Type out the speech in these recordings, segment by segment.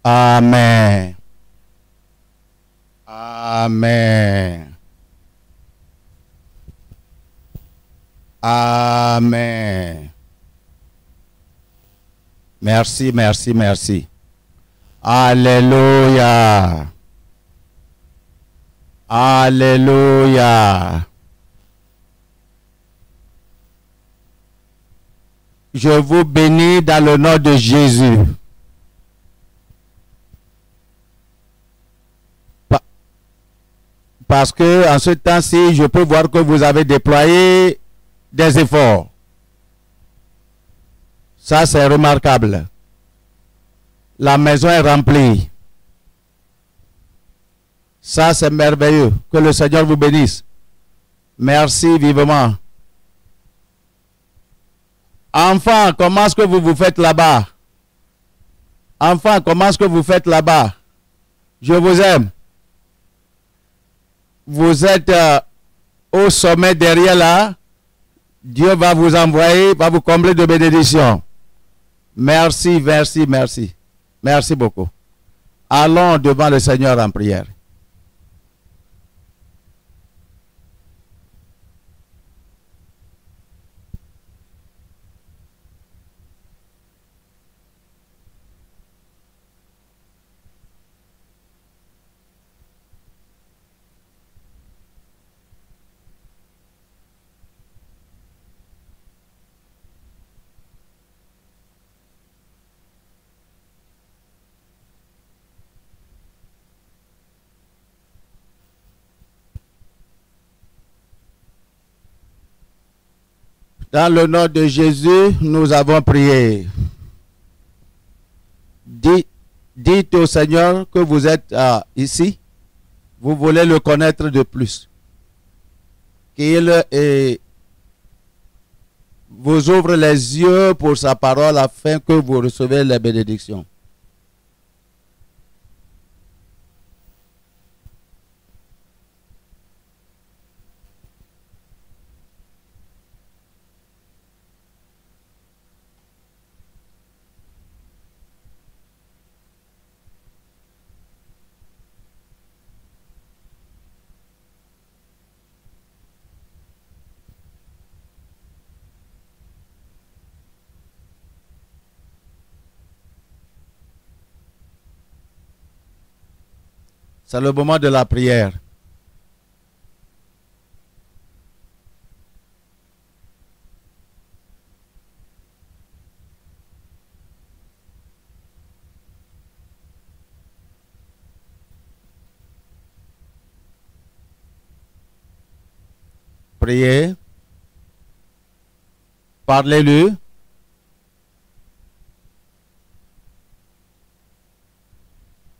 Amen. Amen. Amen. Merci, merci, merci. Alléluia. Alléluia. Je vous bénis dans le nom de Jésus. Parce que en ce temps-ci, je peux voir que vous avez déployé des efforts. Ça, c'est remarquable. La maison est remplie. Ça, c'est merveilleux. Que le Seigneur vous bénisse. Merci vivement. Enfants, comment est-ce que vous vous faites là-bas? Enfants, comment est-ce que vous faites là-bas? Je vous aime. Vous êtes au sommet derrière là. Dieu va vous envoyer, va vous combler de bénédictions. Merci, merci, merci. Merci beaucoup. Allons devant le Seigneur en prière. Dans le nom de Jésus, nous avons prié. Dites au Seigneur que vous êtes ici. Vous voulez le connaître de plus. Qu'il vous ouvre les yeux pour sa parole afin que vous recevez les bénédictions. C'est le moment de la prière. Priez. Parlez-lui.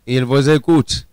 Il vous écoute.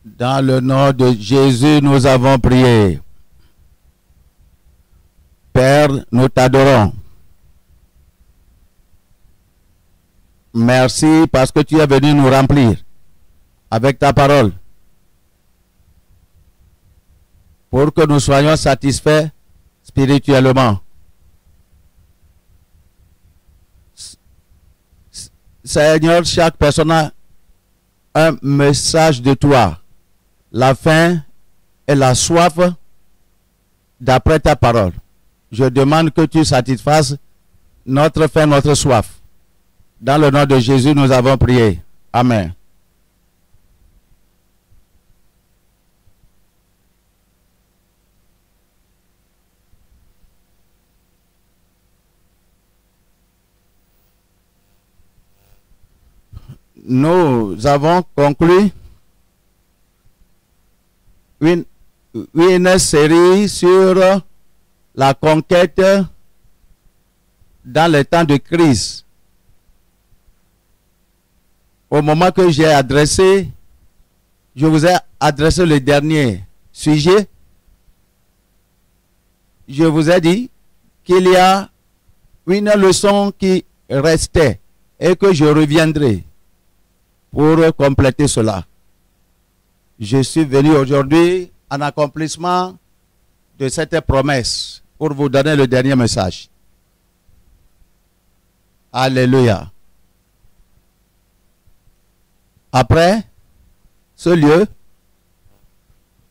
Dans le nom de Jésus, nous avons prié. Père, nous t'adorons. Merci parce que tu es venu nous remplir avec ta parole. Pour que nous soyons satisfaits spirituellement. Seigneur, chaque personne a un message de toi. La faim et la soif d'après ta parole. Je demande que tu satisfasses notre faim, notre soif. Dans le nom de Jésus, nous avons prié. Amen. Nous avons conclu une série sur la conquête dans les temps de crise. au moment que j'ai adressé, je vous ai adressé le dernier sujet, je vous ai dit qu'il y a une leçon qui restait et que je reviendrai pour compléter cela. Je suis venu aujourd'hui en accomplissement de cette promesse pour vous donner le dernier message. Alléluia. Après ce lieu,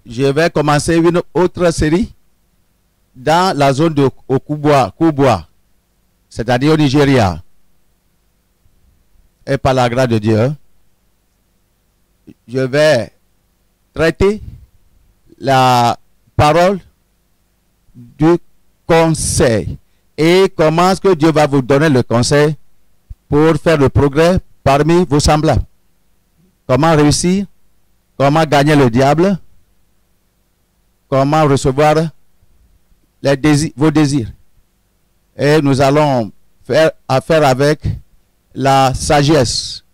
je vais commencer une autre série dans la zone de Kubwa, c'est-à-dire au Nigeria. Et par la grâce de Dieu, je vais traiter la parole du conseil. Et comment est-ce que Dieu va vous donner le conseil pour faire le progrès parmi vos semblables? Comment réussir? Comment gagner le diable? Comment recevoir vos désirs? Et nous allons faire affaire avec la sagesse.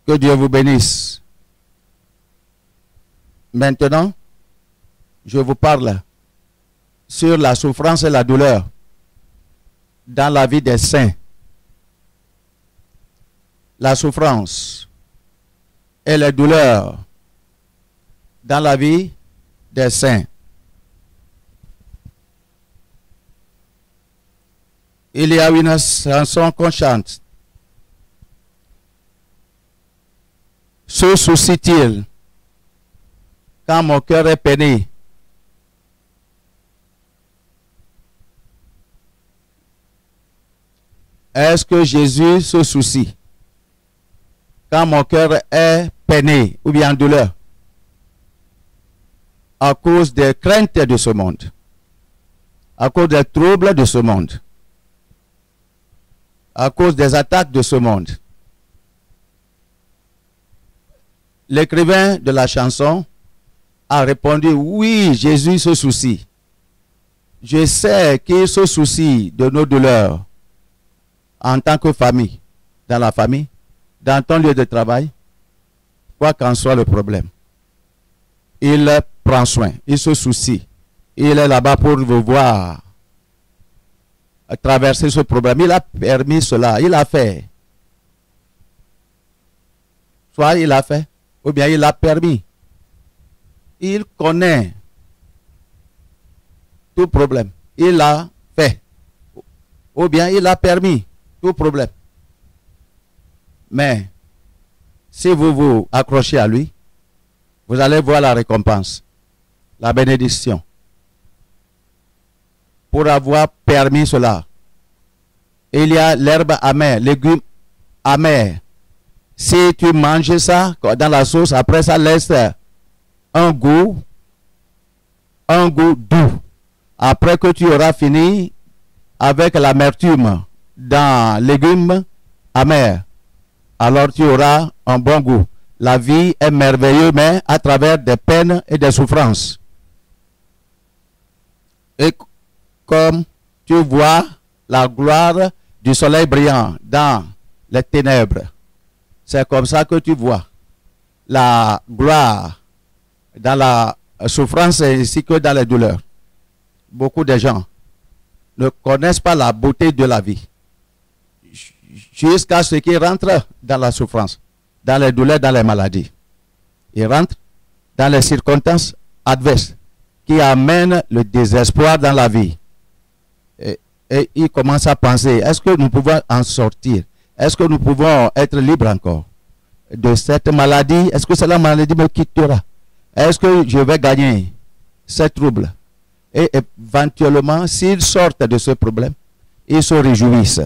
Que Dieu vous bénisse. Maintenant, je vous parle sur la souffrance et la douleur dans la vie des saints. La souffrance et les douleurs dans la vie des saints. Il y a une chanson qu'on chante. Se soucie-t-il quand mon cœur est peiné? Est-ce que Jésus se soucie quand mon cœur est peiné ou bien en douleur à cause des craintes de ce monde, à cause des troubles de ce monde, à cause des attaques de ce monde? L'écrivain de la chanson a répondu: oui, Jésus se soucie. Je sais qu'il se soucie de nos douleurs en tant que famille, dans la famille, dans ton lieu de travail, quoi qu'en soit le problème. Il prend soin, il se soucie. Il est là-bas pour vous voir traverser ce problème. Il a permis cela, il a fait. Soit il a fait, ou bien il a permis. Il connaît tout problème. Il a fait. Ou bien il a permis tout problème. Mais si vous vous accrochez à lui, vous allez voir la récompense, la bénédiction. Pour avoir permis cela. Il y a l'herbe amère, légumes amers. Si tu manges ça dans la sauce, après ça laisse un goût doux. Après que tu auras fini avec l'amertume dans légumes amers, alors tu auras un bon goût. La vie est merveilleuse, mais à travers des peines et des souffrances. Et comme tu vois la gloire du soleil brillant dans les ténèbres, c'est comme ça que tu vois la gloire dans la souffrance ainsi que dans les douleurs. Beaucoup de gens ne connaissent pas la beauté de la vie jusqu'à ce qu'ils rentrent dans la souffrance, dans les douleurs, dans les maladies. Ils rentrent dans les circonstances adverses qui amènent le désespoir dans la vie. Et ils commencent à penser, est-ce que nous pouvons en sortir? Est-ce que nous pouvons être libres encore de cette maladie? Est-ce que cette maladie me quittera? Est-ce que je vais gagner ce trouble? Et éventuellement, s'ils sortent de ce problème, ils se réjouissent.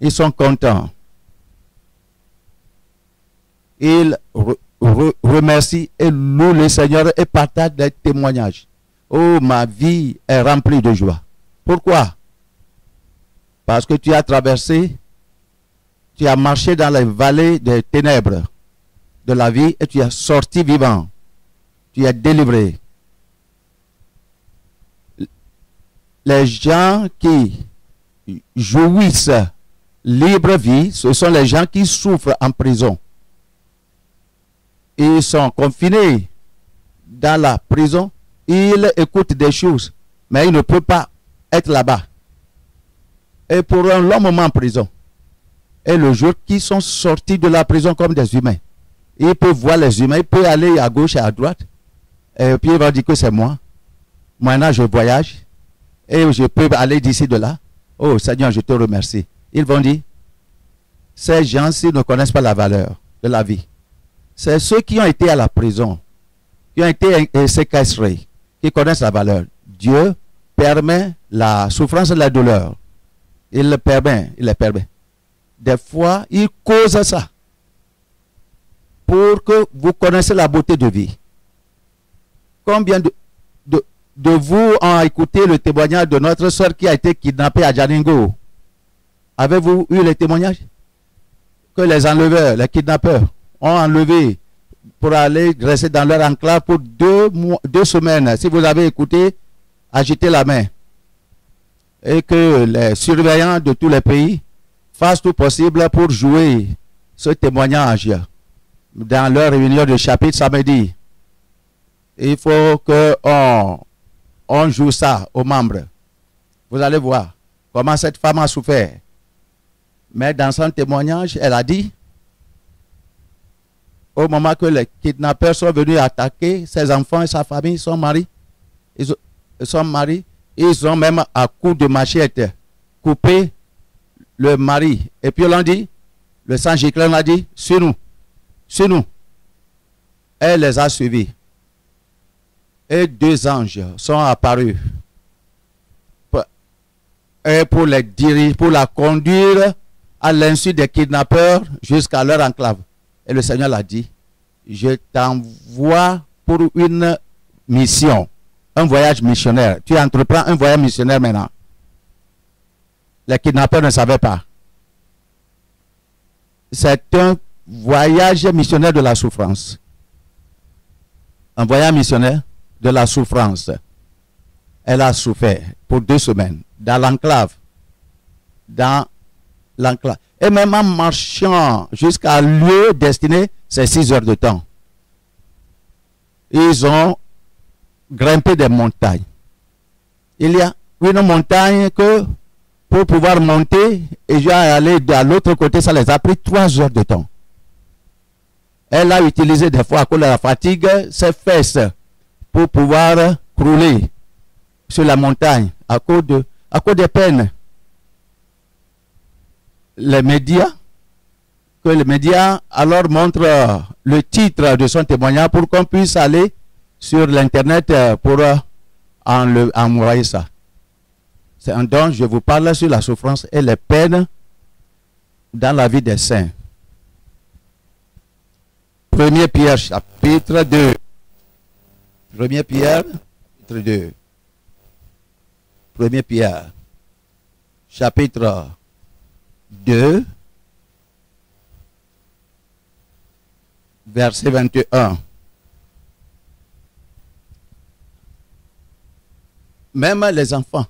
Ils sont contents. Ils remercient et louent le Seigneur et partagent des témoignages. Oh, ma vie est remplie de joie. Pourquoi? Parce que tu as traversé, tu as marché dans les vallées des ténèbres de la vie et tu es sorti vivant. Tu es délivré. Les gens qui jouissent libre vie, ce sont les gens qui souffrent en prison. Ils sont confinés dans la prison, ils écoutent des choses, mais ils ne peuvent pas être là-bas. Et pour un long moment en prison. Et le jour qu'ils sont sortis de la prison comme des humains, ils peuvent voir les humains, ils peuvent aller à gauche et à droite. Et puis ils vont dire que c'est moi. Maintenant je voyage et je peux aller d'ici de là. Oh Seigneur, je te remercie. Ils vont dire, ces gens-ci ne connaissent pas la valeur de la vie. C'est ceux qui ont été à la prison, qui ont été séquestrés, qui connaissent la valeur. Dieu permet la souffrance et la douleur. Il le permet, il les permet. Des fois, il cause ça pour que vous connaissiez la beauté de vie. Combien de vous ont écouté le témoignage de notre soeur qui a été kidnappée à Jalingo? Avez-vous eu les témoignages? Que les enleveurs, les kidnappeurs ont enlevé pour aller rester dans leur enclave pour 2 semaines. Si vous avez écouté, agitez la main. Et que les surveillants de tous les pays fassent tout possible pour jouer ce témoignage dans leur réunion de chapitre samedi. Il faut qu'on joue ça aux membres. Vous allez voir comment cette femme a souffert. Mais dans son témoignage, elle a dit, au moment que les kidnappeurs sont venus attaquer ses enfants et sa famille, son mari, ils ont même à coups de machette coupé le mari. Et puis on l'a dit, le sang giclé, on a dit, sur nous. Elle les a suivis. Et 2 anges sont apparus pour les diriger, pour la conduire à l'insu des kidnappeurs jusqu'à leur enclave. Et le Seigneur l'a dit, je t'envoie pour une mission, un voyage missionnaire. Tu entreprends un voyage missionnaire maintenant. Les kidnappeurs ne savaient pas. C'est un voyage missionnaire de la souffrance. Un voyage missionnaire de la souffrance. Elle a souffert pour 2 semaines dans l'enclave. Et même en marchant jusqu'à lieu destiné, c'est 6 heures de temps. Ils ont grimpé des montagnes. Il y a une montagne que pour pouvoir monter et aller de l'autre côté, ça les a pris 3 heures de temps. Elle a utilisé des fois à cause de la fatigue ses fesses pour pouvoir crouler sur la montagne à cause des peines. Les médias alors montrent le titre de son témoignage pour qu'on puisse aller sur l'internet pour envoyer ça. C'est un don, je vous parle sur la souffrance et les peines dans la vie des saints. 1 Pierre chapitre 2. 1 Pierre chapitre 2. 1 Pierre chapitre 2 verset 21. Même les enfants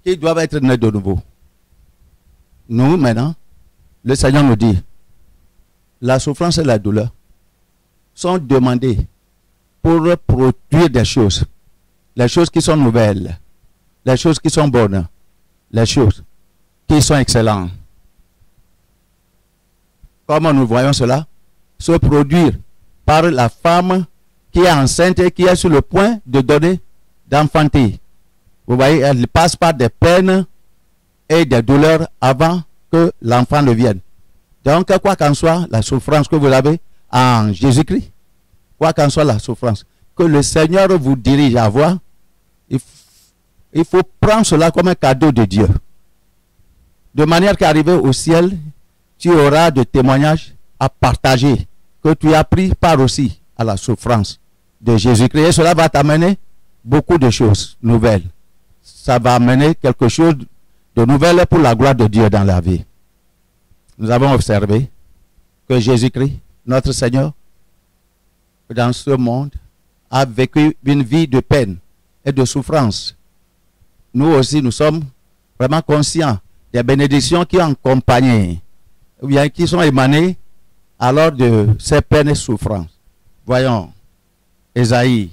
qui doivent être nés de nouveau. Nous, maintenant, le Seigneur nous dit, la souffrance et la douleur sont demandées pour produire des choses. Les choses qui sont nouvelles, les choses qui sont bonnes, les choses qui sont excellentes. Comment nous voyons cela se produire par la femme qui est enceinte et qui est sur le point de d'enfanter. Vous voyez, elle passe par des peines et des douleurs avant que l'enfant ne vienne. Donc, quoi qu'en soit la souffrance que vous avez en Jésus-Christ, quoi qu'en soit la souffrance, que le Seigneur vous dirige à voir, il faut prendre cela comme un cadeau de Dieu. De manière qu'arrivé au ciel, tu auras des témoignages à partager, que tu as pris part aussi à la souffrance de Jésus-Christ. Et cela va t'amener beaucoup de choses nouvelles. Ça va amener quelque chose de nouvel pour la gloire de Dieu dans la vie. Nous avons observé que Jésus-Christ, notre Seigneur, dans ce monde, a vécu une vie de peine et de souffrance. Nous aussi, nous sommes vraiment conscients des bénédictions qui accompagnent, ou bien qui sont émanées alors de ces peines et souffrances. Voyons, Ésaïe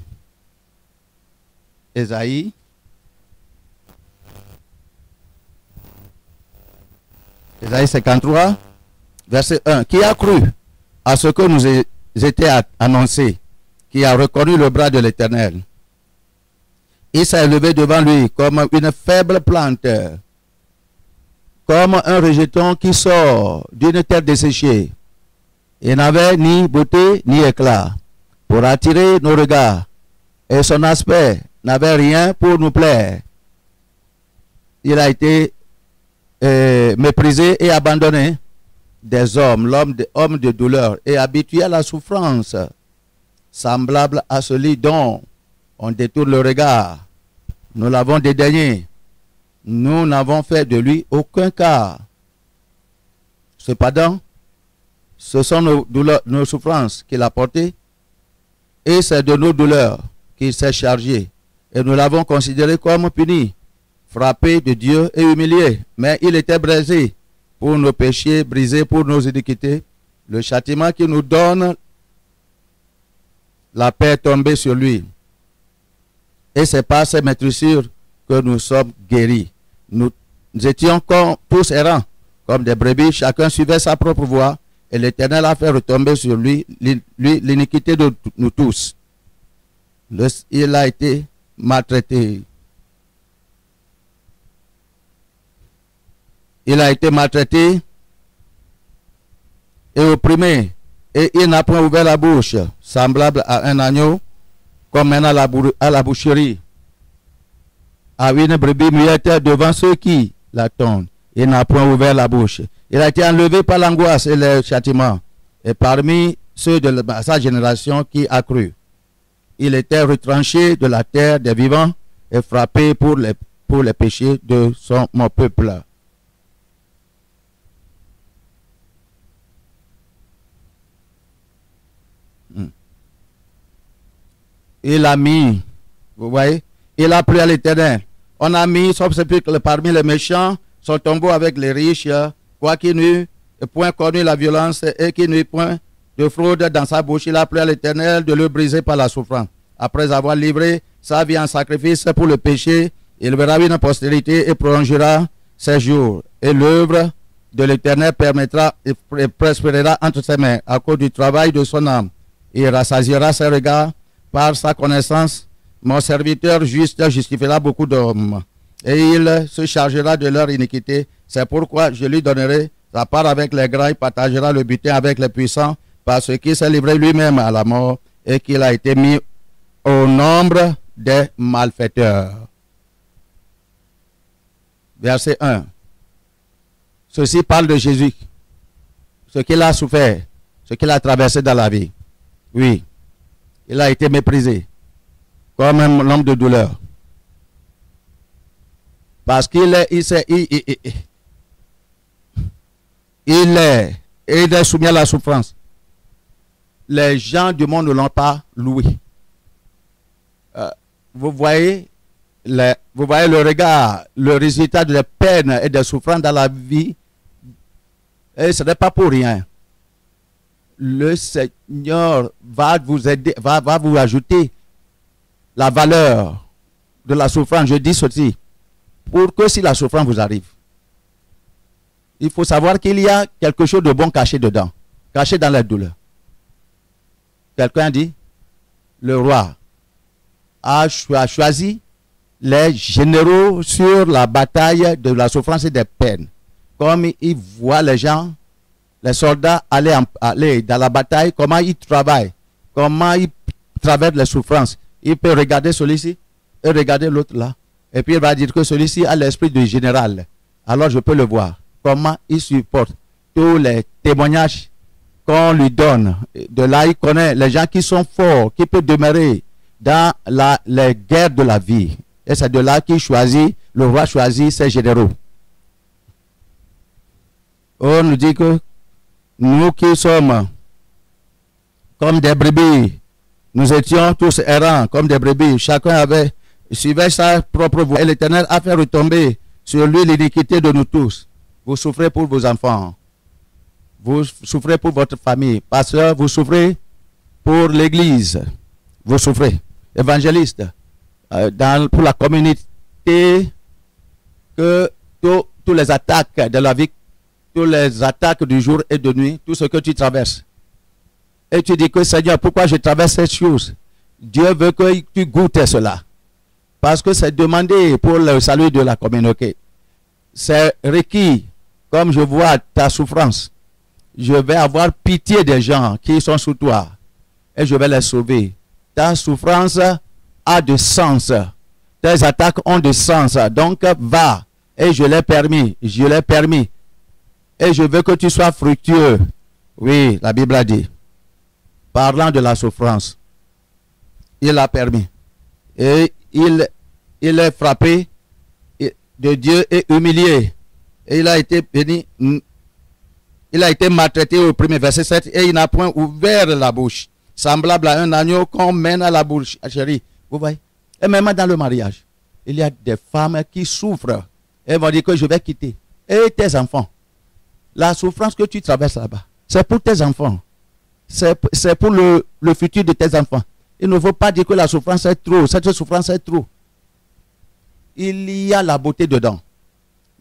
53, verset 1. Qui a cru à ce que nous était annoncé, qui a reconnu le bras de l'Éternel? Il s'est élevé devant lui comme une faible plante, comme un rejeton qui sort d'une terre desséchée. Il n'avait ni beauté ni éclat pour attirer nos regards, et son aspect n'avait rien pour nous plaire. Il a été méprisé et abandonné des hommes, l'homme de douleur, et habitué à la souffrance, semblable à celui dont on détourne le regard. Nous l'avons dédaigné. Nous n'avons fait de lui aucun cas. Cependant, ce sont nos douleurs, nos souffrances qu'il a portées, et c'est de nos douleurs qu'il s'est chargé. Et nous l'avons considéré comme puni, frappé de Dieu et humilié. Mais il était brisé pour nos péchés, brisé pour nos iniquités. Le châtiment qui nous donne la paix est tombé sur lui. Et c'est par ces maîtrissures que nous sommes guéris. Nous étions tous errants, comme des brebis, chacun suivait sa propre voie, et l'Éternel a fait retomber sur lui l'iniquité de nous tous. Il a été maltraité. Il a été maltraité et opprimé, et il n'a point ouvert la bouche, semblable à un agneau, comme mène à la boucherie, à une brebis muette devant ceux qui l'attendent. Il n'a point ouvert la bouche. Il a été enlevé par l'angoisse et le châtiment, et parmi ceux de sa génération qui a cru. Il était retranché de la terre des vivants et frappé pour les péchés de mon peuple. Il a mis, vous voyez, il a plu à l'Éternel. On a mis son sépulcre parmi les méchants, son tombeau avec les riches, quoiqu'il n'eût point connu la violence et qu'il n'eût point de fraude dans sa bouche. Il a plu à l'Éternel de le briser par la souffrance. Après avoir livré sa vie en sacrifice pour le péché, il verra une postérité et prolongera ses jours. Et l'œuvre de l'Éternel permettra et prospérera entre ses mains à cause du travail de son âme. Il rassasiera ses regards par sa connaissance. Mon serviteur juste justifiera beaucoup d'hommes, et il se chargera de leur iniquité. C'est pourquoi je lui donnerai sa part avec les grands. Il partagera le butin avec les puissants, parce qu'il s'est livré lui-même à la mort et qu'il a été mis au nombre des malfaiteurs. Verset 1. Ceci parle de Jésus, ce qu'il a souffert, ce qu'il a traversé dans la vie. Oui, il a été méprisé comme un homme de douleur. Parce qu'il est soumis à la souffrance. Les gens du monde ne l'ont pas loué. Vous voyez le regard, le résultat des peines et des souffrances dans la vie. Et ce n'est pas pour rien. Le Seigneur va vous aider, va vous ajouter la valeur de la souffrance. Je dis ceci, pour que si la souffrance vous arrive, il faut savoir qu'il y a quelque chose de bon caché dedans, caché dans la douleur. Quelqu'un dit, le roi a choisi les généraux sur la bataille de la souffrance et des peines. Comme il voit les gens, les soldats aller dans la bataille, comment ils travaillent, comment ils traversent les souffrances. Il peut regarder celui-ci et regarder l'autre là. Et puis il va dire que celui-ci a l'esprit du général. Alors je peux le voir. Comment il supporte tous les témoignages qu'on lui donne. De là, il connaît les gens qui sont forts, qui peuvent demeurer dans les guerres de la vie. Et c'est de là qu'il choisit, le roi choisit ses généraux. On nous dit que nous qui sommes comme des brebis, nous étions tous errants comme des brebis. Chacun suivait sa propre voie. Et l'Éternel a fait retomber sur lui l'iniquité de nous tous. Vous souffrez pour vos enfants. Vous souffrez pour votre famille. Pasteur, vous souffrez pour l'église. Vous souffrez. Évangéliste, pour la communauté, que tous les attaques de la vie, tous les attaques du jour et de nuit, tout ce que tu traverses. Et tu dis que Seigneur, pourquoi je traverse cette chose? Dieu veut que tu goûtes cela. Parce que c'est demandé pour le salut de la communauté. C'est requis. Comme je vois ta souffrance, je vais avoir pitié des gens qui sont sous toi. Et je vais les sauver. Ta souffrance a de sens. Tes attaques ont de sens. Donc va. Et je l'ai permis. Je l'ai permis. Et je veux que tu sois fructueux. Oui, la Bible a dit. Parlant de la souffrance. Il a permis. Et il est frappé de Dieu et humilié. Et il a été béni. Il a été maltraité au premier verset 7 et il n'a point ouvert la bouche. Semblable à un agneau qu'on mène à la bouche. Chérie, vous voyez? Et même dans le mariage, il y a des femmes qui souffrent. Elles vont dire que je vais quitter. Et tes enfants. La souffrance que tu traverses là-bas, c'est pour tes enfants. C'est pour le futur de tes enfants. Il ne faut pas dire que la souffrance est trop. Cette souffrance est trop. Il y a la beauté dedans.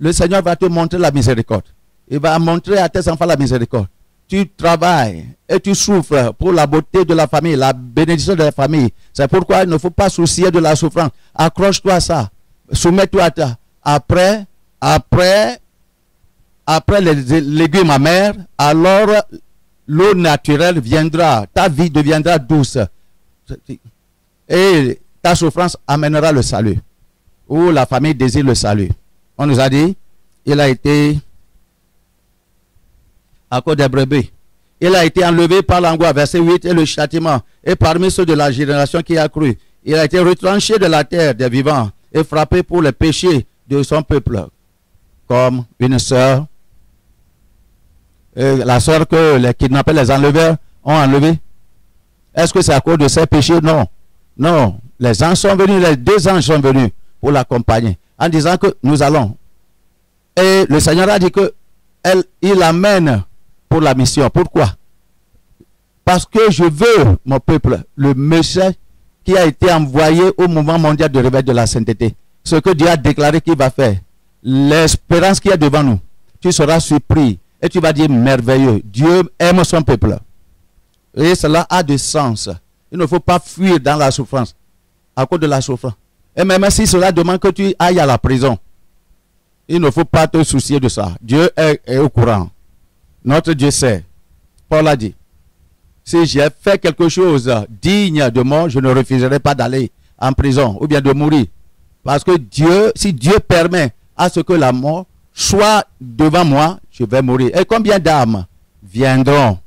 Le Seigneur va te montrer la miséricorde. Il va montrer à tes enfants la miséricorde. Tu travailles et tu souffres pour la beauté de la famille, la bénédiction de la famille. C'est pourquoi il ne faut pas soucier de la souffrance. Accroche-toi à ça. Soumets-toi à ça. Après les légumes amers, alors l'eau naturelle viendra. Ta vie deviendra douce. Et ta souffrance amènera le salut. Ou la famille désire le salut. On nous a dit, il a été à cause des brebis. Il a été enlevé par l'angoisse, verset 8, et le châtiment. Et parmi ceux de la génération qui a cru, il a été retranché de la terre des vivants et frappé pour les péchés de son peuple. Comme une sœur, la sœur que les kidnappeurs, les enleveurs ont enlevé. Est-ce que c'est à cause de ses péchés? Non. Non. Les anges sont venus, les deux anges sont venus pour l'accompagner en disant que nous allons. Et le Seigneur a dit que il amène pour la mission. Pourquoi? Parce que je veux, mon peuple, le message qui a été envoyé au mouvement mondial de réveil de la sainteté. Ce que Dieu a déclaré qu'il va faire. L'espérance qui est devant nous. Tu seras surpris et tu vas dire merveilleux. Dieu aime son peuple. Et cela a du sens. Il ne faut pas fuir dans la souffrance. À cause de la souffrance. Et même si cela demande que tu ailles à la prison. Il ne faut pas te soucier de ça. Dieu est au courant. Notre Dieu sait. Paul a dit, si j'ai fait quelque chose digne de mort, je ne refuserai pas d'aller en prison ou bien de mourir. Parce que Dieu, si Dieu permet à ce que la mort soit devant moi, je vais mourir. Et combien d'âmes viendront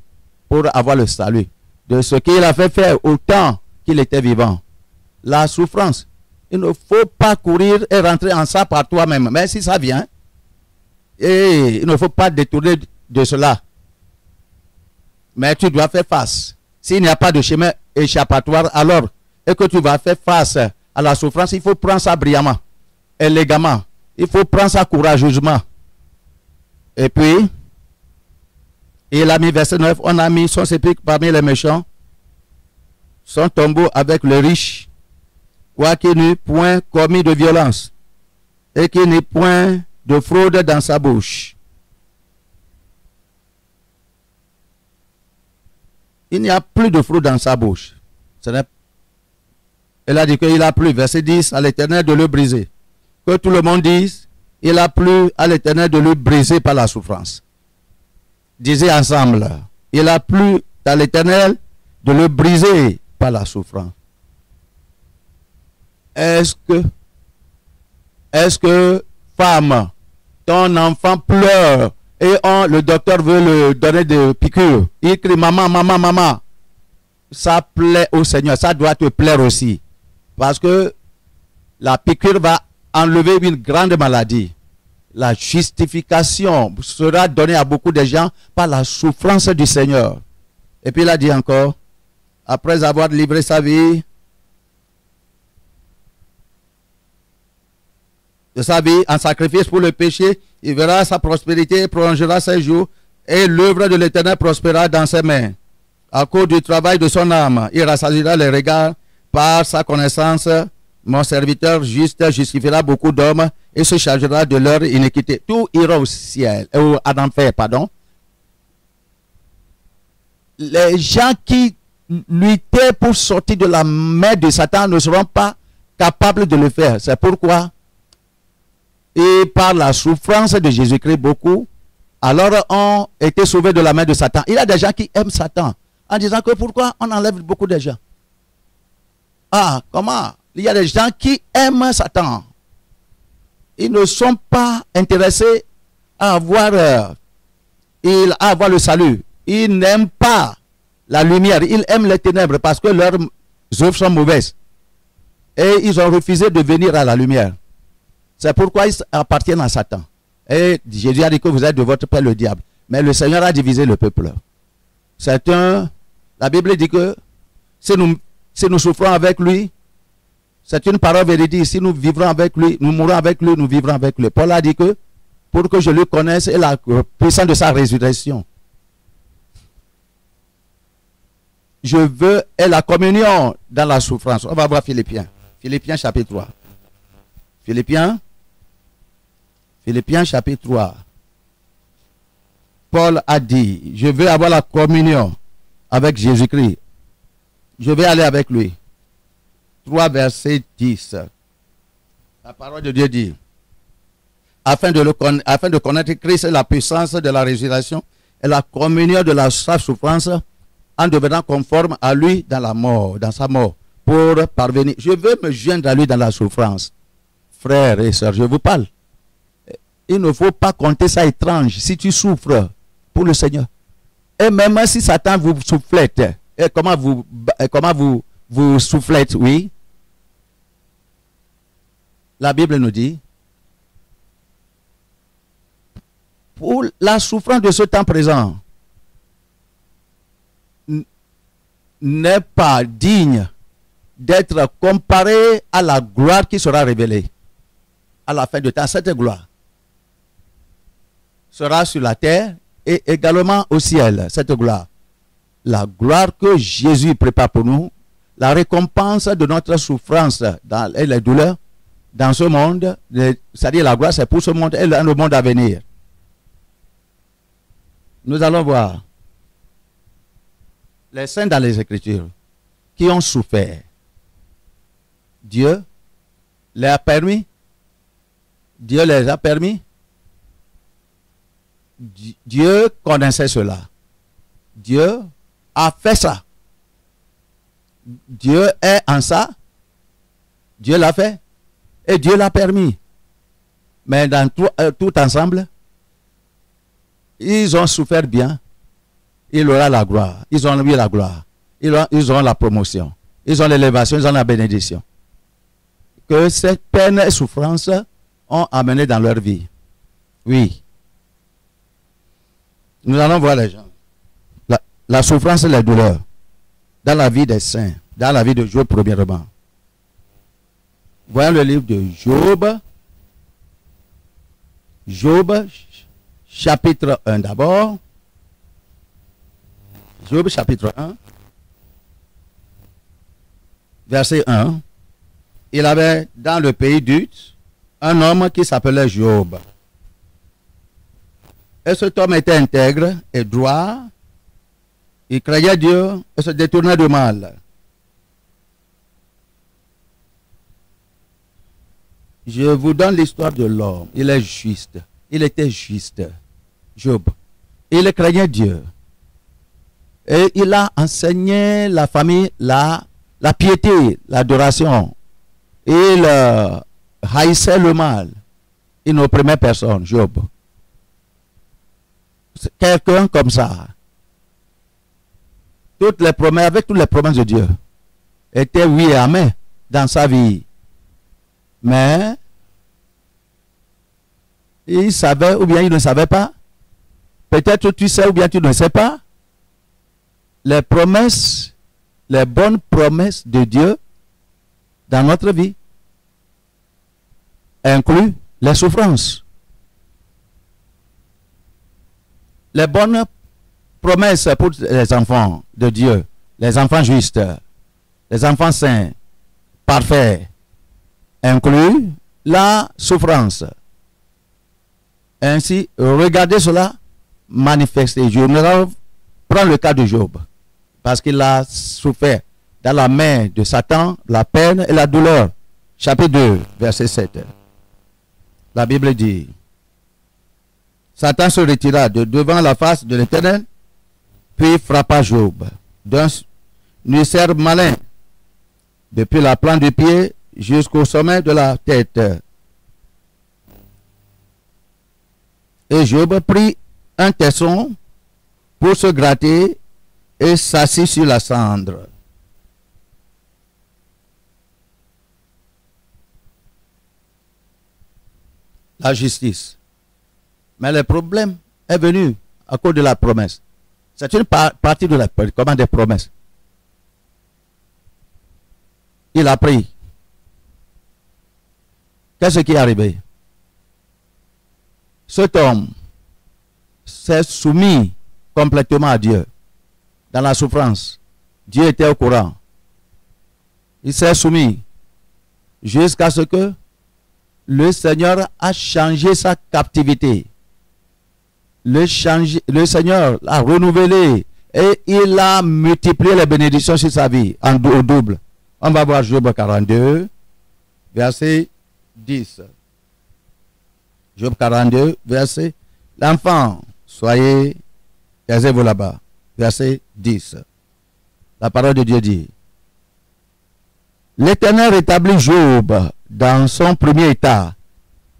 pour avoir le salut de ce qu'il a fait faire au temps qu'il était vivant? La souffrance. Il ne faut pas courir et rentrer en ça par toi-même. Mais si ça vient, et il ne faut pas détourner de cela. Mais tu dois faire face. S'il n'y a pas de chemin échappatoire, alors, et que tu vas faire face à la souffrance, il faut prendre ça brillamment, élégamment. Il faut prendre ça courageusement. Et puis, il a mis verset 9, on a mis son sépulcre parmi les méchants, son tombeau avec le riche, quoiqu'il n'eût point commis de violence, et qu'il n'ait point de fraude dans sa bouche. Il n'y a plus de fraude dans sa bouche. Elle a dit qu'il a plu, verset 10, à l'Éternel de le briser. Que tout le monde dise, il a plu à l'Éternel de le briser par la souffrance. Disez ensemble, il a plu à l'Éternel de le briser par la souffrance. Est-ce que, femme, ton enfant pleure et le docteur veut le donner des piqûres? Il crie maman, maman, maman. Ça plaît au Seigneur, ça doit te plaire aussi. Parce que la piqûre va enlever une grande maladie. La justification sera donnée à beaucoup de gens par la souffrance du Seigneur. Et puis il a dit encore, après avoir livré sa vie, de sa vie en sacrifice pour le péché. Il verra sa prospérité, prolongera ses jours, et l'œuvre de l'Éternel prospérera dans ses mains. À cause du travail de son âme, il rassasiera les regards par sa connaissance. Mon serviteur juste justifiera beaucoup d'hommes et se chargera de leur iniquité. Tout ira au ciel, à l'enfer, pardon. Les gens qui luttaient pour sortir de la main de Satan ne seront pas capables de le faire. C'est pourquoi, et par la souffrance de Jésus-Christ, beaucoup, alors ont été sauvés de la main de Satan. Il y a des gens qui aiment Satan en disant que pourquoi on enlève beaucoup de gens. Ah, comment? Il y a des gens qui aiment Satan. Ils ne sont pas intéressés à avoir le salut. Ils n'aiment pas la lumière. Ils aiment les ténèbres parce que leurs œuvres sont mauvaises. Et ils ont refusé de venir à la lumière. C'est pourquoi ils appartiennent à Satan. Et Jésus a dit que vous êtes de votre père le diable. Mais le Seigneur a divisé le peuple. La Bible dit que si nous souffrons avec lui, c'est une parole véridique. Si nous vivrons avec lui, nous mourrons avec lui, nous vivrons avec lui. Paul a dit que pour que je le connaisse et la puissance de sa résurrection, je veux et la communion dans la souffrance. On va voir Philippiens. Philippiens chapitre 3. Philippiens chapitre 3. Paul a dit, je veux avoir la communion avec Jésus-Christ. Je vais aller avec lui. 3 verset 10. La parole de Dieu dit, afin de connaître Christ et la puissance de la résurrection et la communion de sa souffrance, en devenant conforme à lui dans la mort, dans sa mort, pour parvenir. Je veux me joindre à lui dans la souffrance. Frères et sœurs, je vous parle. Il ne faut pas compter ça étrange si tu souffres pour le Seigneur. Et même si Satan vous soufflette, et comment vous soufflette, oui. La Bible nous dit, pour la souffrance de ce temps présent, n'est pas digne d'être comparé à la gloire qui sera révélée à la fin de temps. Cette gloire sera sur la terre et également au ciel. Cette gloire, la gloire que Jésus prépare pour nous, la récompense de notre souffrance et les douleurs dans ce monde, c'est-à-dire la gloire, c'est pour ce monde et le monde à venir. Nous allons voir les saints dans les Écritures qui ont souffert. Dieu les a permis. Dieu les a permis. Dieu connaissait cela. Dieu a fait ça. Dieu est en ça. Dieu l'a fait. Et Dieu l'a permis. Mais dans tout ensemble, ils ont souffert bien. Il aura la gloire. Ils ont eu la gloire. Ils ont la promotion. Ils ont l'élévation. Ils ont la bénédiction. Que cette peine et souffrance ont amené dans leur vie. Oui. Nous allons voir les gens. La souffrance et la douleur dans la vie des saints, dans la vie de Job premièrement. Voyons le livre de Job. Job, chapitre 1 d'abord. Job, chapitre 1. Verset 1. Il avait dans le pays d'Ut un homme qui s'appelait Job. Et cet homme était intègre et droit. Il craignait Dieu et se détournait du mal. Je vous donne l'histoire de l'homme. Il est juste. Il était juste. Job. Il craignait Dieu. Et il a enseigné la famille la piété, l'adoration. Il haïssait le mal. Il n'opprimait personne, Job. Quelqu'un comme ça. Avec toutes les promesses de Dieu, étaient oui et amen dans sa vie. Mais il savait ou bien il ne savait pas. Peut-être tu sais ou bien tu ne sais pas. Les promesses, les bonnes promesses de Dieu dans notre vie incluent les souffrances. Les bonnes promesses pour les enfants de Dieu, les enfants justes, les enfants saints, parfaits, incluent la souffrance. Ainsi, regardez cela manifester. Je prends le cas de Job, parce qu'il a souffert dans la main de Satan la peine et la douleur. Chapitre 2, verset 7. La Bible dit, Satan se retira de devant la face de l'Éternel, puis frappa Job d'un ulcère malin, depuis la plante du pied jusqu'au sommet de la tête. Et Job prit un tesson pour se gratter et s'assit sur la cendre. La justice. Mais le problème est venu à cause de la promesse. C'est une partie de la commande des promesses. Il a pris. Qu'est-ce qui est arrivé? Cet homme s'est soumis complètement à Dieu dans la souffrance. Dieu était au courant. Il s'est soumis jusqu'à ce que le Seigneur a changé sa captivité. Le Seigneur l'a renouvelé et il a multiplié les bénédictions sur sa vie au double. On va voir Job 42, verset 10. Job 42, verset. L'enfant, soyez, taisez-vous là-bas. Verset 10. La parole de Dieu dit, l'Éternel rétablit Job dans son premier état,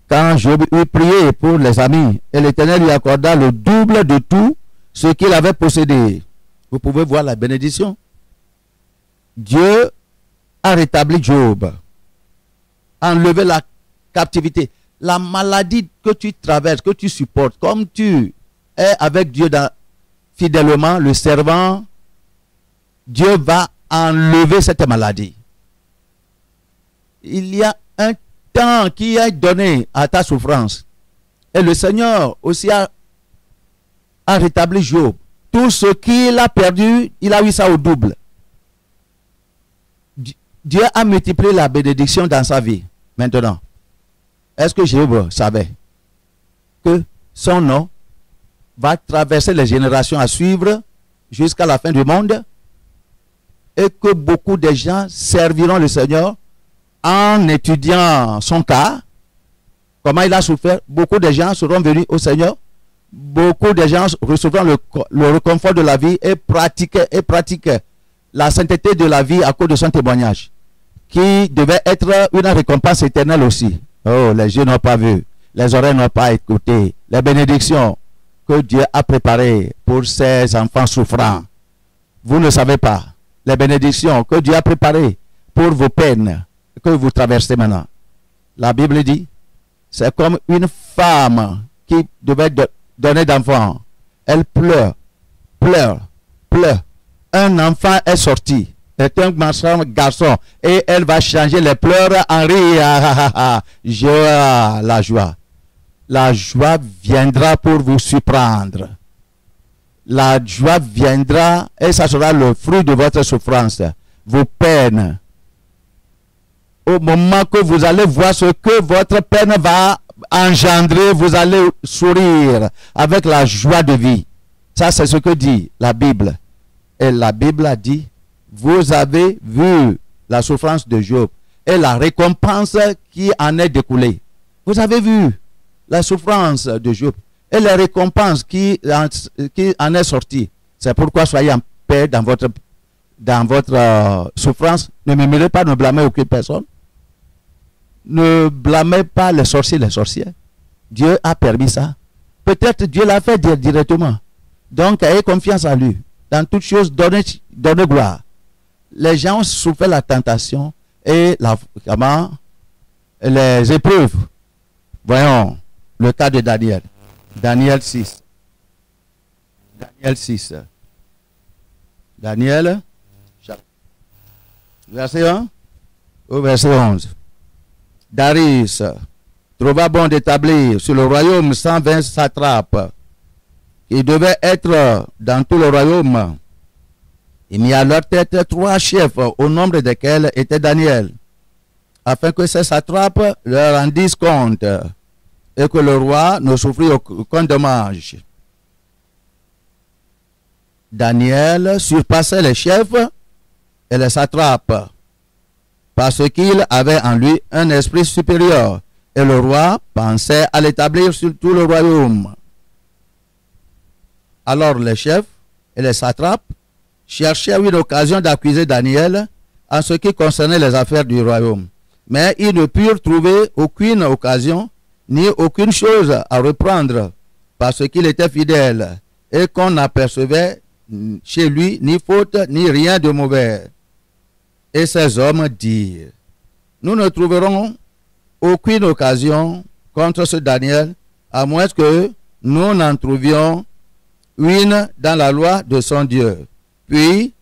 quand Job eut prié pour les amis, et l'Éternel lui accorda le double de tout ce qu'il avait possédé. Vous pouvez voir la bénédiction. Dieu a rétabli Job, enlevé la captivité, la maladie que tu traverses, que tu supportes, comme tu es avec Dieu fidèlement, le servant, Dieu va enlever cette maladie. Il y a un temps qui est donné à ta souffrance. Et le Seigneur aussi a rétabli Job. Tout ce qu'il a perdu, il a eu ça au double. Dieu a multiplié la bénédiction dans sa vie. Maintenant, est-ce que Job savait que son nom va traverser les générations à suivre jusqu'à la fin du monde et que beaucoup de gens serviront le Seigneur en étudiant son cas, comment il a souffert? Beaucoup de gens seront venus au Seigneur, beaucoup de gens recevront le réconfort de la vie et pratiquent la sainteté de la vie à cause de son témoignage, qui devait être une récompense éternelle aussi. Oh, les yeux n'ont pas vu, les oreilles n'ont pas écouté, les bénédictions que Dieu a préparées pour ses enfants souffrants. Vous ne savez pas les bénédictions que Dieu a préparées pour vos peines que vous traversez maintenant. La Bible dit, c'est comme une femme qui devait donner d'enfant. Elle pleure. Un enfant est sorti. C'est un garçon. Et elle va changer les pleurs en rire. Joie, la joie. La joie viendra pour vous surprendre. La joie viendra et ça sera le fruit de votre souffrance. Vos peines. Au moment que vous allez voir ce que votre peine va engendrer, vous allez sourire avec la joie de vie. Ça, c'est ce que dit la Bible. Et la Bible a dit, vous avez vu la souffrance de Job et la récompense qui en est découlée. Vous avez vu la souffrance de Job et les récompenses qui en est sortie. C'est pourquoi soyez en paix dans votre souffrance. Ne murmurez pas, ne blâmez aucune personne. Ne blâmez pas les sorciers, les sorcières. Dieu a permis ça. Peut-être Dieu l'a fait directement. Donc, ayez confiance en lui. Dans toutes choses, donnez gloire. Les gens ont souffert la tentation et les épreuves. Voyons le cas de Daniel. Daniel 6. Daniel 6. Daniel, verset 1 au verset 11. Darius trouva bon d'établir sur le royaume 120 satrapes qui devaient être dans tout le royaume. Il mit à leur tête 3 chefs, au nombre desquels était Daniel, afin que ces satrapes leur rendissent compte et que le roi ne souffrit aucun dommage. Daniel surpassait les chefs et les satrapes parce qu'il avait en lui un esprit supérieur et le roi pensait à l'établir sur tout le royaume. Alors les chefs et les satrapes cherchaient une occasion d'accuser Daniel en ce qui concernait les affaires du royaume. Mais ils ne purent trouver aucune occasion ni aucune chose à reprendre parce qu'il était fidèle et qu'on n'apercevait chez lui ni faute ni rien de mauvais. Et ces hommes dirent: nous ne trouverons aucune occasion contre ce Daniel, à moins que nous n'en trouvions une dans la loi de son Dieu. Puis,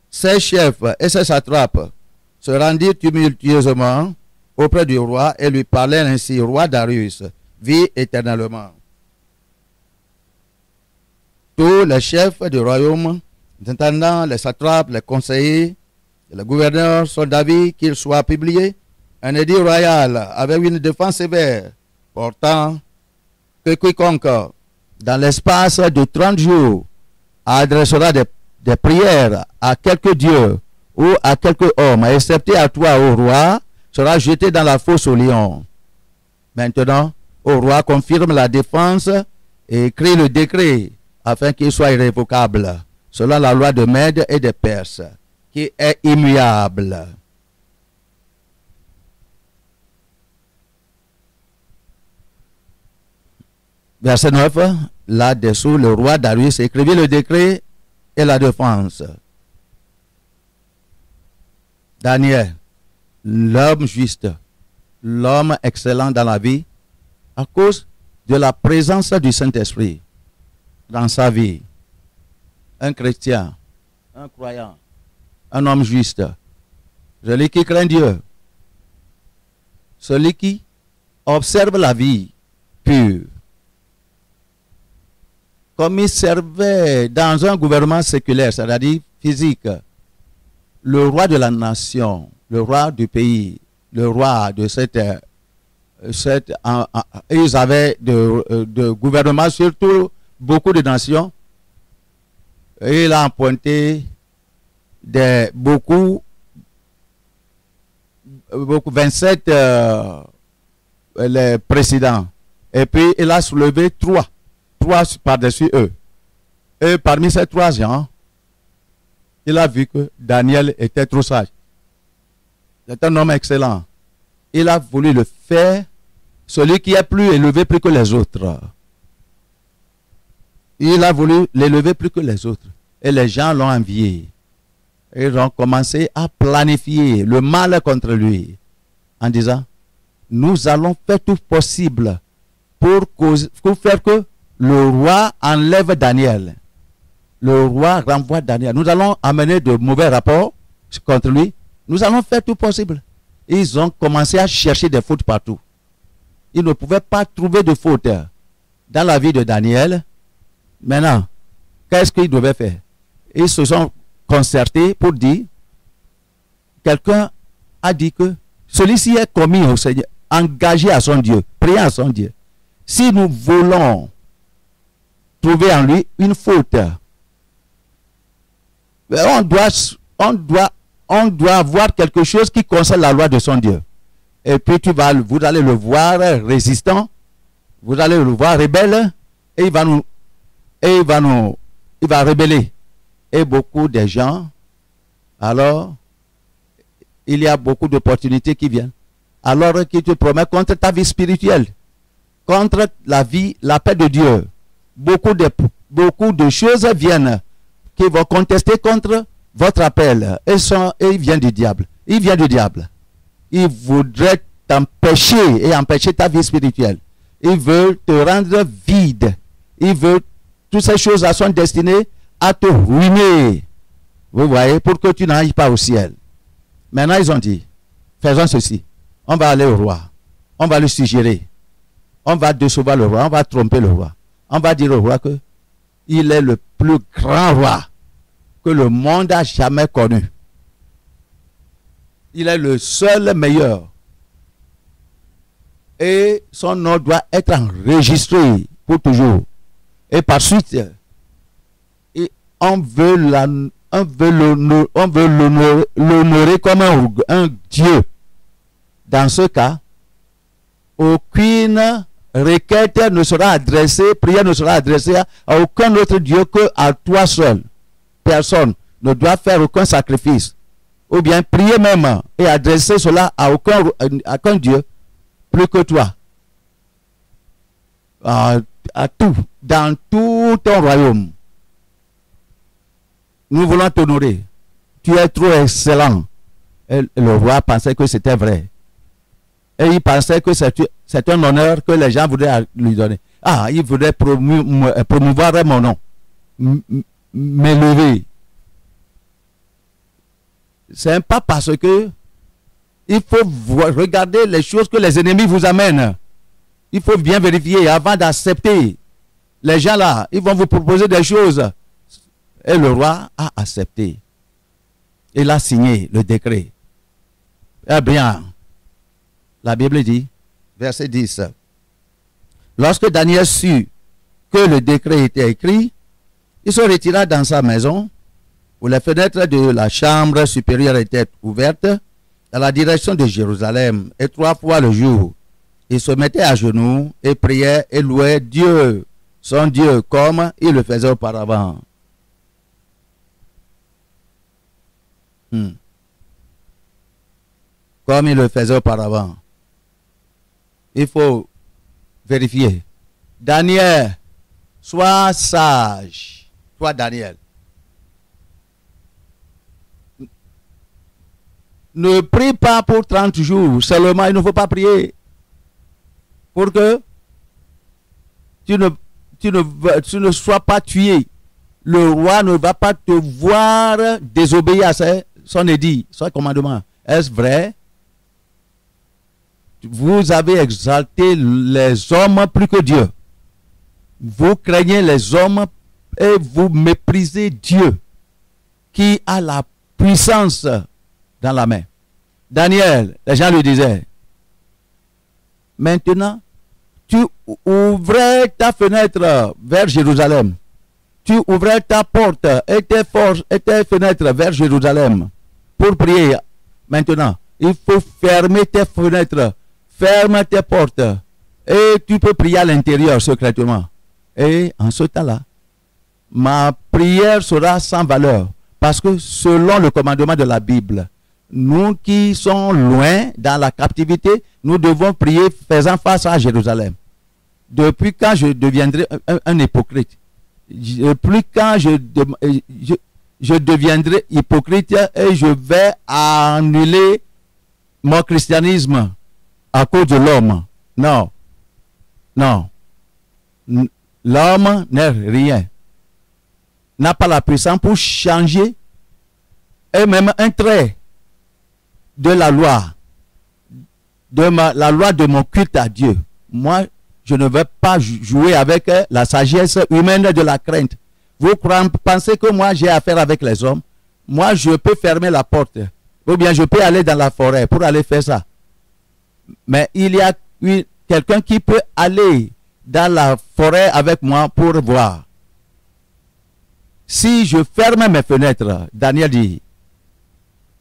ses chefs et ses satrapes se rendirent tumultueusement auprès du roi et lui parlèrent ainsi: roi Darius, vis éternellement. Tous les chefs du royaume, les intendants, les satrapes, les conseillers, et les gouverneurs sont d'avis qu'il soit publié un édit royal avec une défense sévère, portant que quiconque, dans l'espace de 30 jours, adressera des prières à quelque dieu ou à quelque homme, excepté à toi, ô roi, sera jeté dans la fosse au lion. Maintenant, ô roi, confirme la défense et écrit le décret afin qu'il soit irrévocable, selon la loi de Mède et des Perses, qui est immuable. Verset 9, là-dessous, le roi Darius écrivit le décret et la défense. Daniel, l'homme juste, l'homme excellent dans la vie, à cause de la présence du Saint-Esprit dans sa vie. Un chrétien, un croyant, un homme juste, celui qui craint Dieu, celui qui observe la vie pure. Comme il servait dans un gouvernement séculaire, c'est-à-dire physique, le roi de la nation, le roi du pays, le roi de ils avaient de gouvernement, surtout beaucoup de nations. Et il a appointé beaucoup 27 les présidents. Et puis il a soulevé trois par-dessus eux. Et parmi ces 3 gens, il a vu que Daniel était trop sage. C'est un homme excellent. Il a voulu le faire celui qui est plus élevé plus que les autres. Il a voulu l'élever plus que les autres. Et les gens l'ont envié. Ils ont commencé à planifier le mal contre lui en disant: nous allons faire tout possible pour faire que le roi enlève Daniel. Le roi renvoie Daniel. Nous allons amener de mauvais rapports contre lui. Nous allons faire tout possible. Ils ont commencé à chercher des fautes partout. Ils ne pouvaient pas trouver de fautes dans la vie de Daniel. Maintenant, qu'est-ce qu'ils devaient faire? Ils se sont concertés pour dire: quelqu'un a dit que celui-ci est commis au Seigneur, engagé à son Dieu, priant à son Dieu. Si nous voulons trouver en lui une faute, on doit avoir quelque chose qui concerne la loi de son Dieu. Et puis vous allez le voir résistant, vous allez le voir rebelle, et il va rebeller. Et beaucoup de gens, alors, il y a beaucoup d'opportunités qui viennent. Alors qu'il te promet contre ta vie spirituelle, contre la vie, la paix de Dieu. Beaucoup de choses viennent qui vont contester contre votre appel. Et ils viennent du diable. Il vient du diable. Il voudrait t'empêcher et empêcher ta vie spirituelle. Il veut te rendre vide. Il veut, toutes ces choses-là sont destinées à te ruiner. Vous voyez, pour que tu n'ailles pas au ciel. Maintenant, ils ont dit: faisons ceci. On va aller au roi. On va le suggérer. on va décevoir le roi, on va tromper le roi. On va dire au roi que il est le plus grand roi que le monde a jamais connu. Il est le seul meilleur. Et son nom doit être enregistré pour toujours. Et par suite, on veut l'honorer comme un Dieu. Dans ce cas, aucune requête ne sera adressée, prière ne sera adressée à aucun autre Dieu que à toi seul. Personne ne doit faire aucun sacrifice. Ou bien prier même et adresser cela à aucun Dieu plus que toi. Dans tout ton royaume. Nous voulons t'honorer. Tu es trop excellent. Et le roi pensait que c'était vrai. Et il pensait que c'est un honneur que les gens voudraient lui donner. Ah, il voudrait promouvoir mon nom. M'élever. C'est pas parce que il faut regarder les choses que les ennemis vous amènent. Il faut bien vérifier avant d'accepter. Les gens là, ils vont vous proposer des choses. Et le roi a accepté. Il a signé le décret. Eh bien, la Bible dit, verset 10, lorsque Daniel sut que le décret était écrit, il se retira dans sa maison, où les fenêtres de la chambre supérieure étaient ouvertes, dans la direction de Jérusalem, et 3 fois le jour, il se mettait à genoux et priait et louait Dieu, son Dieu, comme il le faisait auparavant. Comme il le faisait auparavant. Il faut vérifier. Daniel, sois sage. Toi, Daniel. Ne prie pas pour 30 jours. Seulement, il ne faut pas prier. Pour que tu ne sois pas tué. Le roi ne va pas te voir désobéir à son édit, son commandement. Est-ce vrai? Vous avez exalté les hommes plus que Dieu. Vous craignez les hommes et vous méprisez Dieu qui a la puissance dans la main. Daniel, les gens lui disaient, maintenant, tu ouvrais ta fenêtre vers Jérusalem. Tu ouvrais ta porte et tes fenêtres vers Jérusalem pour prier. Maintenant, il faut fermer tes fenêtres, ferme tes portes et tu peux prier à l'intérieur secrètement. Et en ce temps-là, ma prière sera sans valeur parce que selon le commandement de la Bible, nous qui sommes loin dans la captivité, nous devons prier faisant face à Jérusalem. Depuis quand je deviendrai un hypocrite? Depuis quand je deviendrai hypocrite et je vais annuler mon christianisme à cause de l'homme? Non. Non. L'homme n'est rien. N'a pas la puissance pour changer et même un trait de la loi. La loi de mon culte à Dieu. Moi, je ne vais pas jouer avec la sagesse humaine de la crainte. Vous pensez que moi j'ai affaire avec les hommes? Moi je peux fermer la porte. Ou bien je peux aller dans la forêt pour aller faire ça. Mais il y a quelqu'un qui peut aller dans la forêt avec moi pour voir. Si je ferme mes fenêtres, Daniel dit,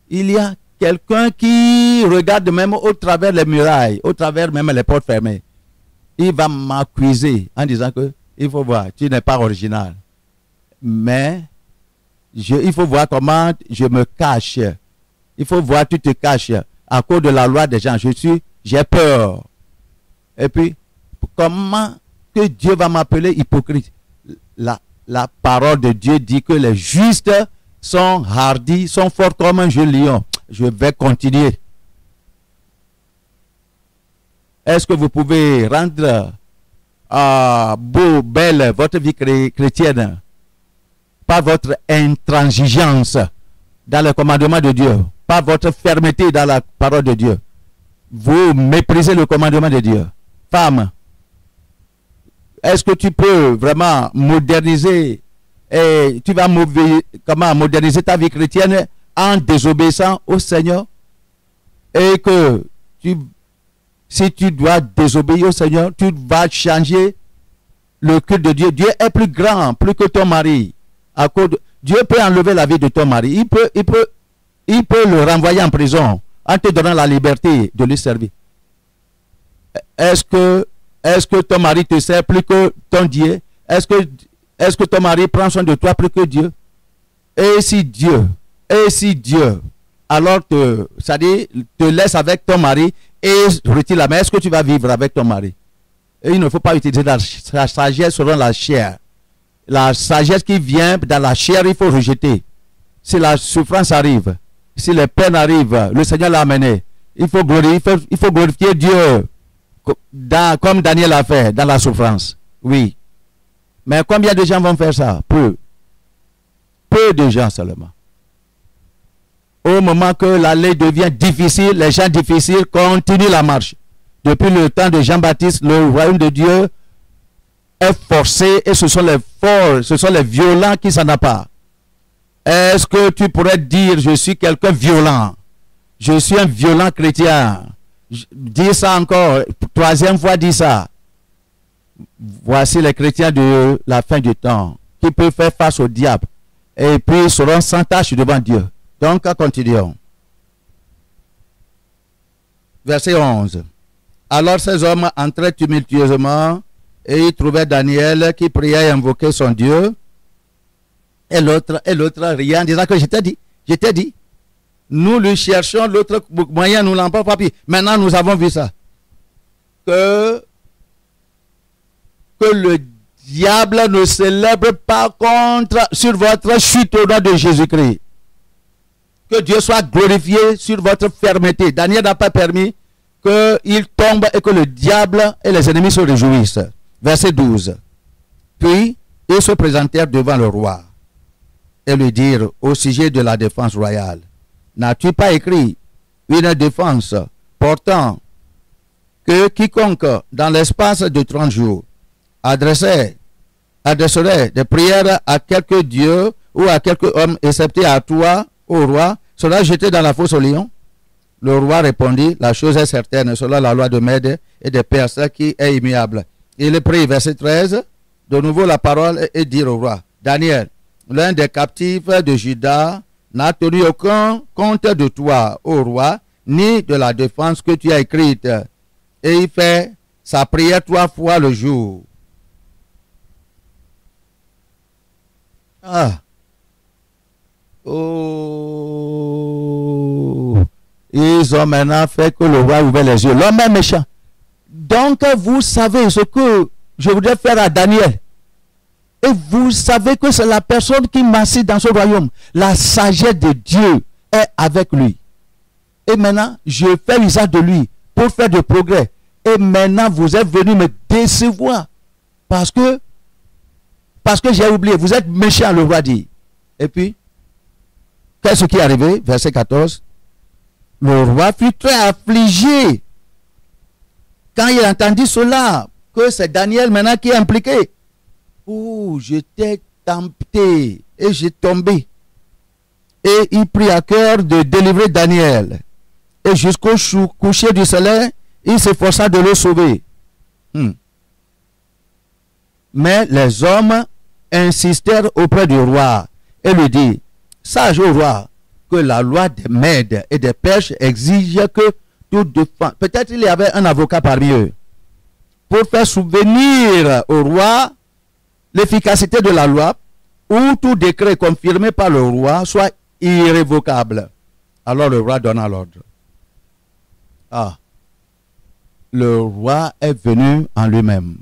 il y a quelqu'un qui regarde même au travers les murailles, au travers même les portes fermées. Il va m'accuser en disant que il faut voir, tu n'es pas original. Mais il faut voir comment je me cache. Il faut voir, tu te caches à cause de la loi des gens. J'ai peur. Et puis, comment que Dieu va m'appeler hypocrite? La parole de Dieu dit que les justes sont hardis, sont forts comme un jeune lion. Je vais continuer. Est-ce que vous pouvez rendre beau, belle votre vie chrétienne par votre intransigeance dans le commandement de Dieu, par votre fermeté dans la parole de Dieu? Vous méprisez le commandement de Dieu. Femme, est-ce que tu peux vraiment moderniser et tu vas comment moderniser ta vie chrétienne en désobéissant au Seigneur? Et que si tu dois désobéir au Seigneur, tu vas changer le culte de Dieu. Dieu est plus grand, plus que ton mari. Dieu peut enlever la vie de ton mari. Il peut le renvoyer en prison en te donnant la liberté de lui servir. Est-ce que ton mari te sert plus que ton Dieu? Est-ce que ton mari prend soin de toi plus que Dieu? Et si Dieu, alors te laisse avec ton mari et retire la main, est-ce que tu vas vivre avec ton mari? Et il ne faut pas utiliser la sagesse selon la chair. La sagesse qui vient dans la chair, il faut rejeter. Si la souffrance arrive, si les peines arrivent, le Seigneur l'a amené. Il faut glorifier Dieu comme Daniel a fait dans la souffrance. Oui. Mais combien de gens vont faire ça? Peu. Peu de gens seulement. Au moment que la loi devient difficile, les gens difficiles continuent la marche. Depuis le temps de Jean-Baptiste, le royaume de Dieu est forcé et ce sont les forts, ce sont les violents qui s'en appartent. Est-ce que tu pourrais dire, je suis quelqu'un violent? Je suis un violent chrétien. Dis ça encore, troisième fois, dis ça. Voici les chrétiens de la fin du temps qui peuvent faire face au diable et puis seront sans tâche devant Dieu. Donc, continuons. Verset 11. Alors ces hommes entraient tumultueusement et ils trouvaient Daniel qui priait et invoquait son Dieu. Et l'autre riait en disant que je t'ai dit. Nous lui cherchons l'autre moyen, nous l'avons pas pris. Maintenant, nous avons vu ça. Que le diable ne célèbre pas sur votre chute au nom de Jésus-Christ. Que Dieu soit glorifié sur votre fermeté. Daniel n'a pas permis qu'il tombe et que le diable et les ennemis se réjouissent. Verset 12. Puis, ils se présentèrent devant le roi et lui dirent au sujet de la défense royale: n'as-tu pas écrit une défense portant que quiconque dans l'espace de 30 jours adresserait des prières à quelque dieu ou à quelque homme, excepté à toi, ô roi, sera jeté dans la fosse au lion? Le roi répondit: la chose est certaine, selon la loi de Mède et des Perses qui est immuable. Il prit, verset 13, de nouveau la parole et dit au roi: Daniel, l'un des captifs de Juda, n'a tenu aucun compte de toi, ô roi, ni de la défense que tu as écrite. Et il fait sa prière 3 fois le jour. Ah. Oh. Ils ont maintenant fait que le roi ouvert les yeux. L'homme est méchant. Donc, vous savez ce que je voudrais faire à Daniel. Et vous savez que c'est la personne qui m'assied dans ce royaume. La sagesse de Dieu est avec lui. Et maintenant, je fais usage de lui pour faire du progrès. Et maintenant, vous êtes venu me décevoir. Parce que j'ai oublié. Vous êtes méchant, le roi dit. Et puis, qu'est-ce qui est arrivé? Verset 14. Le roi fut très affligé quand il entendit cela, que c'est Daniel maintenant qui est impliqué. Oh, j'étais tempté et j'ai tombé. Et il prit à cœur de délivrer Daniel. Et jusqu'au coucher du soleil, il s'efforça de le sauver. Mais les hommes insistèrent auprès du roi et lui dirent: sache au roi que la loi des Mèdes et des Perses exige que tout défense. Peut-être il y avait un avocat parmi eux pour faire souvenir au roi l'efficacité de la loi, ou tout décret confirmé par le roi soit irrévocable. Alors le roi donna l'ordre. Ah, le roi est venu en lui-même.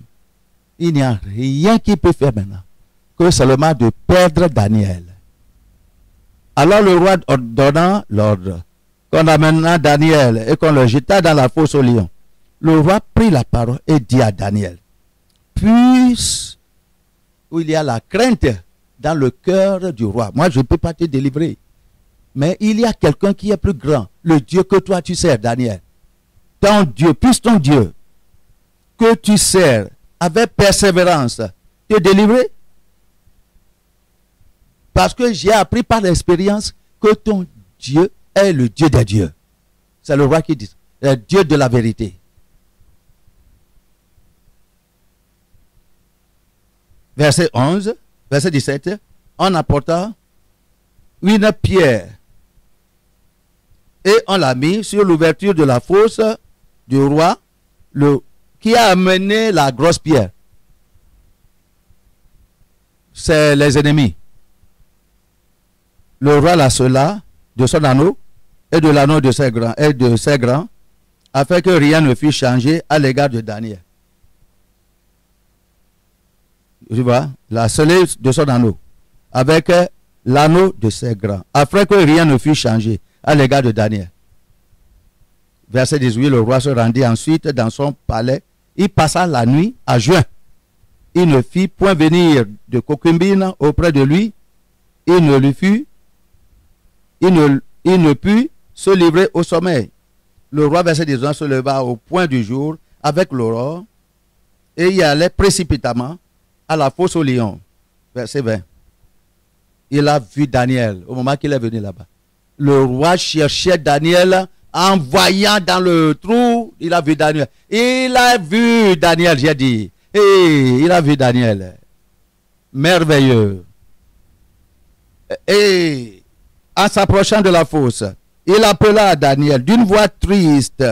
Il n'y a rien qui peut faire maintenant que seulement de perdre Daniel. Alors le roi donna l'ordre qu'on amena Daniel et qu'on le jeta dans la fosse au lion. Le roi prit la parole et dit à Daniel: puisse où il y a la crainte dans le cœur du roi. Moi, je ne peux pas te délivrer. Mais il y a quelqu'un qui est plus grand. Le Dieu que toi tu sers, Daniel. Ton Dieu, puisse ton Dieu que tu sers, avec persévérance, te délivrer. Parce que j'ai appris par l'expérience que ton Dieu est le Dieu des dieux. C'est le roi qui dit, le Dieu de la vérité. Verset 11, verset 17, on apporta une pierre et on l'a mis sur l'ouverture de la fosse du roi, qui a amené la grosse pierre. C'est les ennemis. Le roi la scella de son anneau et de l'anneau de ses grands, afin que rien ne fût changé à l'égard de Daniel. Tu vois, la scellé de son anneau avec l'anneau de ses grands, afin que rien ne fût changé à l'égard de Daniel. Verset 18, le roi se rendit ensuite dans son palais. Il passa la nuit à jeun. Il ne fit point venir de concubine auprès de lui. Il ne put se livrer au sommeil. Le roi, verset 19, se leva au point du jour avec l'aurore et y allait précipitamment à la fosse au lion. Verset 20. Il a vu Daniel au moment qu'il est venu là-bas. Le roi cherchait Daniel en voyant dans le trou. Il a vu Daniel. Il a vu Daniel, j'ai dit. Et il a vu Daniel. Merveilleux. Et en s'approchant de la fosse, il appela Daniel d'une voix triste.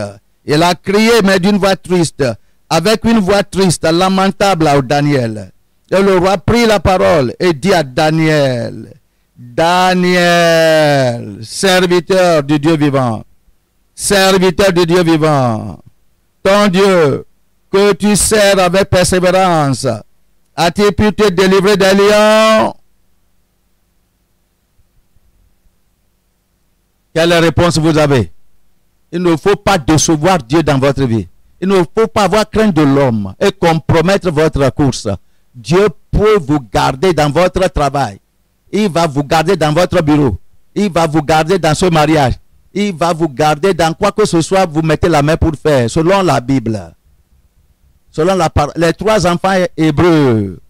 Il a crié, mais d'une voix triste, avec une voix triste, lamentable à Daniel. Et le roi prit la parole et dit à Daniel, Daniel, serviteur du Dieu vivant, serviteur du Dieu vivant, ton Dieu, que tu sers avec persévérance, a-t-il pu te délivrer des lions? Quelle réponse vous avez? Il ne faut pas décevoir Dieu dans votre vie. Il ne faut pas avoir crainte de l'homme et compromettre votre course. Dieu peut vous garder dans votre travail. Il va vous garder dans votre bureau. Il va vous garder dans ce mariage. Il va vous garder dans quoi que ce soit, vous mettez la main pour faire, selon la Bible. Selon les 3 enfants hébreux.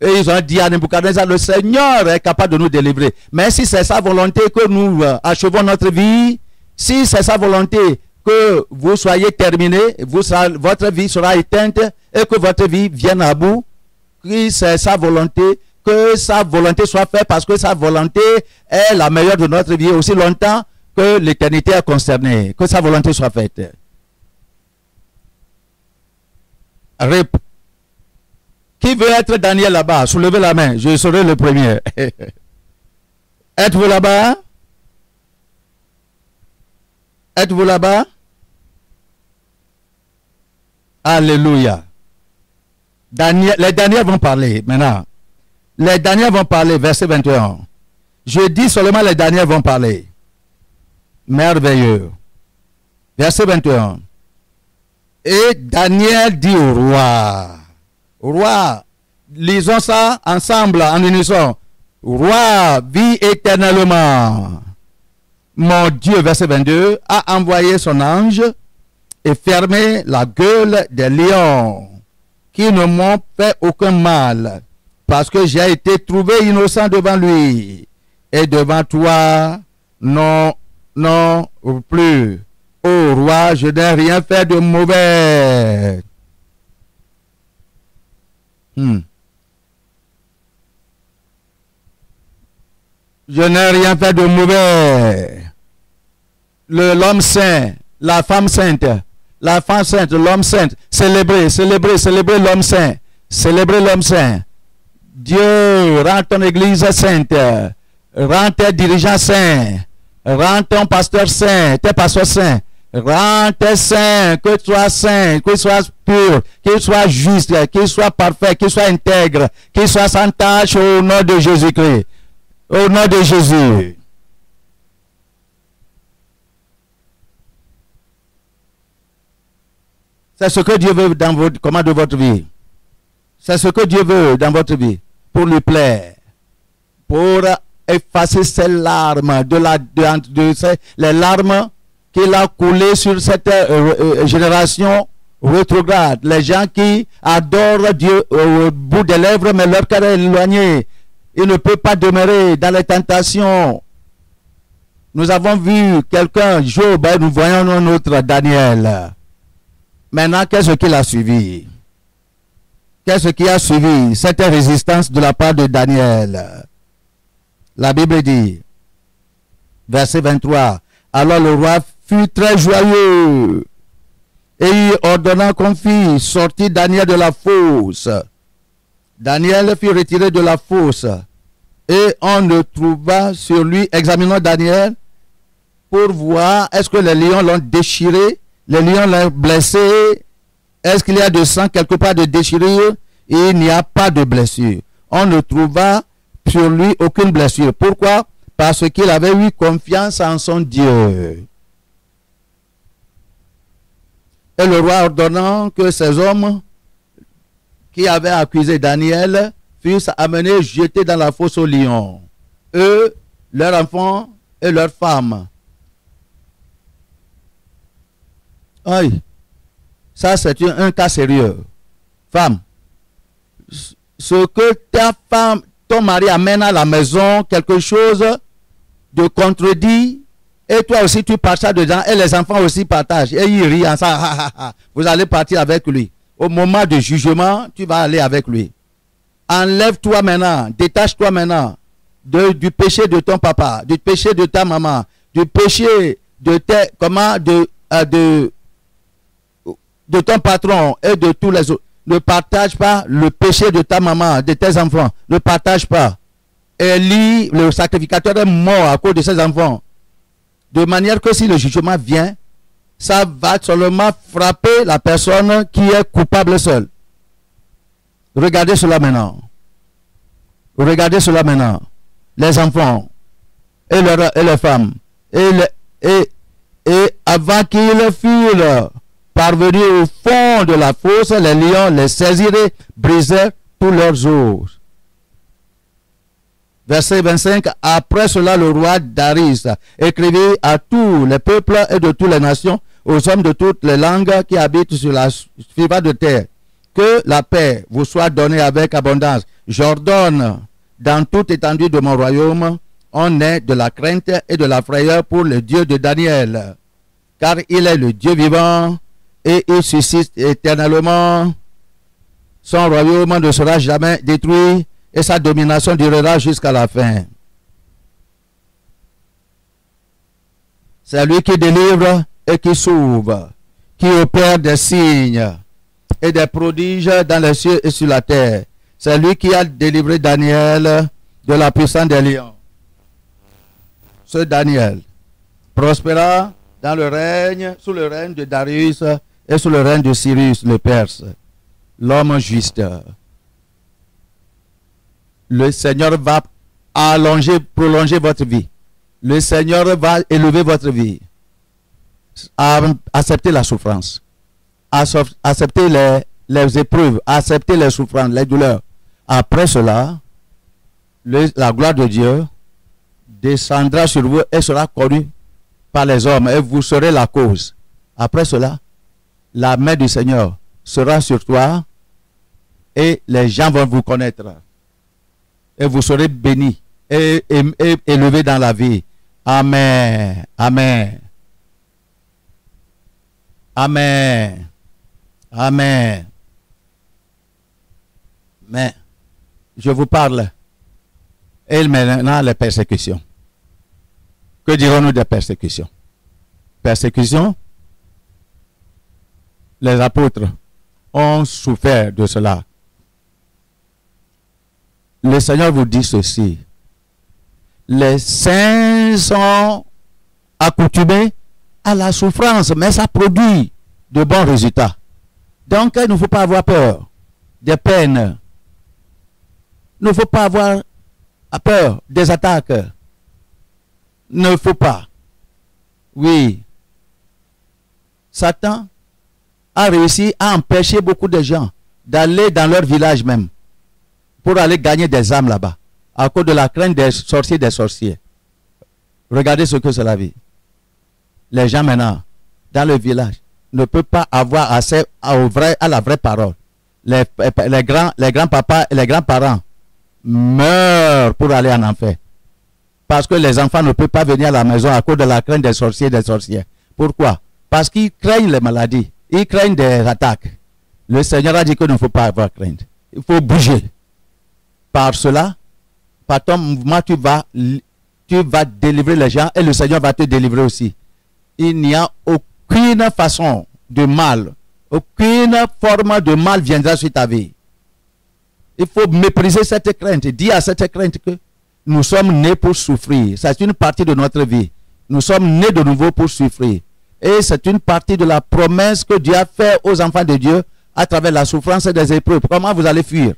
Et ils ont dit à Nebuchadnezzar, le Seigneur est capable de nous délivrer. Mais si c'est sa volonté que nous achevons notre vie, si c'est sa volonté que vous soyez terminé, votre vie sera éteinte et que votre vie vienne à bout, si c'est sa volonté, que sa volonté soit faite parce que sa volonté est la meilleure de notre vie aussi longtemps que l'éternité est concernée. Que sa volonté soit faite. Qui veut être Daniel là-bas? Soulevez la main, je serai le premier. Êtes-vous là-bas? Êtes-vous là-bas? Alléluia. Les Daniels vont parler maintenant. Les Daniels vont parler, verset 21. Je dis seulement les Daniels vont parler. Merveilleux. Verset 21. Et Daniel dit au roi, roi, lisons ça ensemble en unisson. Roi, vis éternellement. Mon Dieu, verset 22, a envoyé son ange et fermé la gueule des lions qui ne m'ont fait aucun mal, parce que j'ai été trouvé innocent devant lui et devant toi, non plus. Ô roi, je n'ai rien fait de mauvais. Je n'ai rien fait de mauvais. L'homme saint, la femme sainte, l'homme saint, célébrez l'homme saint, célébrez l'homme saint. Dieu, rend ton église sainte, rend tes dirigeants saints, rend ton pasteur saint, tes pasteurs saints, rend tes saints, que tu sois saint, que tu sois pur, qu'il soit juste, qu'il soit parfait, qu'il soit intègre, qu'il soit sans tache au nom de Jésus-Christ. Au nom de Jésus. C'est ce que Dieu veut dans de votre vie. C'est ce que Dieu veut dans votre vie. Pour lui plaire. Pour effacer ces larmes. Les larmes qu'il a coulées sur cette génération rétrogrades, les gens qui adorent Dieu au bout des lèvres, mais leur cœur est éloigné. Il ne peut pas demeurer dans les tentations. Nous avons vu quelqu'un, Job, nous voyons un autre, Daniel. Maintenant, qu'est-ce qu'il a suivi? Qu'est-ce qui a suivi cette résistance de la part de Daniel? La Bible dit, verset 23, alors le roi fut très joyeux et il ordonna qu'on fît sortir Daniel de la fosse. Daniel fut retiré de la fosse et on ne trouva sur lui, examinons Daniel pour voir est-ce que les lions l'ont déchiré, les lions l'ont blessé, est-ce qu'il y a de sang quelque part de déchirure? Il n'y a pas de blessure. On ne trouva sur lui aucune blessure. Pourquoi? Parce qu'il avait eu confiance en son Dieu. Et le roi ordonnant que ces hommes qui avaient accusé Daniel fussent amenés, jetés dans la fosse aux lions. Eux, leurs enfants et leurs femmes. Aïe, ça c'est un cas sérieux. Femme, ce que ta femme, ton mari amène à la maison, quelque chose de contredit, et toi aussi tu partages dedans, et les enfants aussi partagent, et ils rient ensemble, vous allez partir avec lui. Au moment du jugement, tu vas aller avec lui. Enlève-toi maintenant, détache-toi maintenant du péché de ton papa, du péché de ta maman, du péché de ton patron et de tous les autres. Ne partage pas le péché de ta maman, de tes enfants. Ne partage pas. Élie, le sacrificateur, est mort à cause de ses enfants. De manière que si le jugement vient, ça va seulement frapper la personne qui est coupable seule. Regardez cela maintenant. Regardez cela maintenant. Les enfants et les femmes. Et avant qu'ils fussent parvenus au fond de la fosse, les lions les saisiraient, brisèrent tous leurs os. Verset 25, après cela, le roi Darius écrivit à tous les peuples et de toutes les nations, aux hommes de toutes les langues qui habitent sur la surface de terre, que la paix vous soit donnée avec abondance. J'ordonne dans toute étendue de mon royaume, on ait de la crainte et de la frayeur pour le Dieu de Daniel, car il est le Dieu vivant et il subsiste éternellement. Son royaume ne sera jamais détruit et sa domination durera jusqu'à la fin. C'est lui qui délivre et qui sauve, qui opère des signes et des prodiges dans les cieux et sur la terre. C'est lui qui a délivré Daniel de la puissance des lions. Ce Daniel prospéra dans le règne, sous le règne de Darius et sous le règne de Cyrus le Perse, l'homme juste. Le Seigneur va prolonger votre vie. Le Seigneur va élever votre vie. Acceptez la souffrance. Acceptez les épreuves. Acceptez les souffrances, les douleurs. Après cela, la gloire de Dieu descendra sur vous et sera connue par les hommes et vous serez la cause. Après cela, la main du Seigneur sera sur toi et les gens vont vous connaître. Et vous serez bénis et élevés dans la vie. Amen. Amen. Amen. Amen. Mais je vous parle. Et maintenant, les persécutions. Que dirons-nous des persécutions? Persécutions? Les apôtres ont souffert de cela. Le Seigneur vous dit ceci. Les saints sont accoutumés à la souffrance, mais ça produit de bons résultats. Donc, il ne faut pas avoir peur des peines. Il ne faut pas avoir peur des attaques. Il ne faut pas. Oui. Satan a réussi à empêcher beaucoup de gens d'aller dans leur village même pour aller gagner des âmes là-bas à cause de la crainte des sorciers des sorciers. Regardez ce que cela veut. Les gens maintenant, dans le village, ne peut pas avoir accès à la vraie parole. Les grands-papas et les grands-parents meurent pour aller en enfer. Parce que les enfants ne peuvent pas venir à la maison à cause de la crainte des sorciers et des sorcières. Pourquoi? Parce qu'ils craignent les maladies. Ils craignent des attaques. Le Seigneur a dit qu'il ne faut pas avoir crainte. Il faut bouger. Par cela, par ton mouvement, tu vas délivrer les gens et le Seigneur va te délivrer aussi. Il n'y a aucune façon de mal, aucune forme de mal viendra sur ta vie. Il faut mépriser cette crainte. Dis à cette crainte que nous sommes nés pour souffrir. C'est une partie de notre vie. Nous sommes nés de nouveau pour souffrir. Et c'est une partie de la promesse que Dieu a faite aux enfants de Dieu à travers la souffrance et des épreuves. Comment vous allez fuir?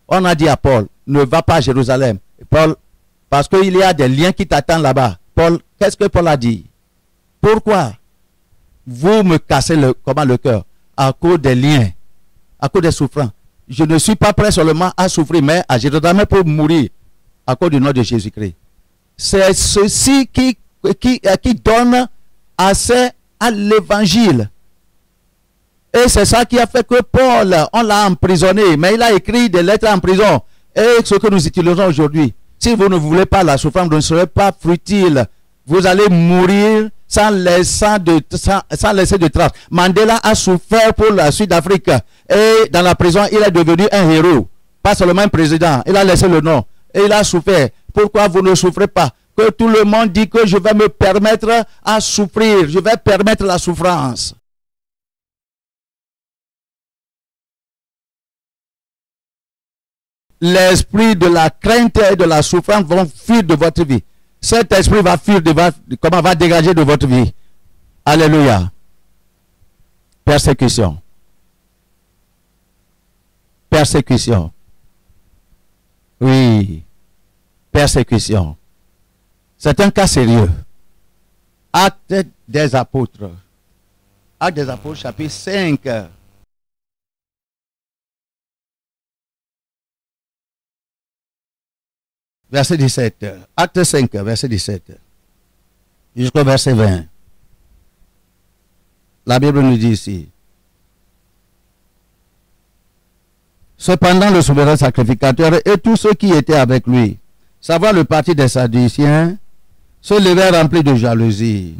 On a dit à Paul, ne va pas à Jérusalem. Paul, parce qu'il y a des liens qui t'attendent là-bas. Paul, qu'est-ce que Paul a dit? Pourquoi vous me cassez le cœur? À cause des liens, à cause des souffrances. Je ne suis pas prêt seulement à souffrir, mais à Jérusalem pour mourir à cause du nom de Jésus-Christ. C'est ceci qui donne accès à l'évangile. Et c'est ça qui a fait que Paul, on l'a emprisonné, mais il a écrit des lettres en prison. Et ce que nous utilisons aujourd'hui, si vous ne voulez pas la souffrance, vous ne serez pas futile. Vous allez mourir sans laisser de traces. Mandela a souffert pour la Sud-Afrique. Et dans la prison, il est devenu un héros. Pas seulement un président. Il a laissé le nom. Et il a souffert. Pourquoi vous ne souffrez pas? Que tout le monde dit que je vais me permettre à souffrir. Je vais permettre la souffrance. L'esprit de la crainte et de la souffrance vont fuir de votre vie. Cet esprit va fuir va dégager de votre vie. Alléluia. Persécution. Persécution. Oui. Persécution. C'est un cas sérieux. Actes des apôtres. Actes des apôtres, chapitre 5. Verset 17. Acte 5, verset 17. Jusqu'au verset 20. La Bible nous dit ici. Cependant, le souverain sacrificateur et tous ceux qui étaient avec lui, savoir le parti des Sadduciens, se levèrent remplis de jalousie,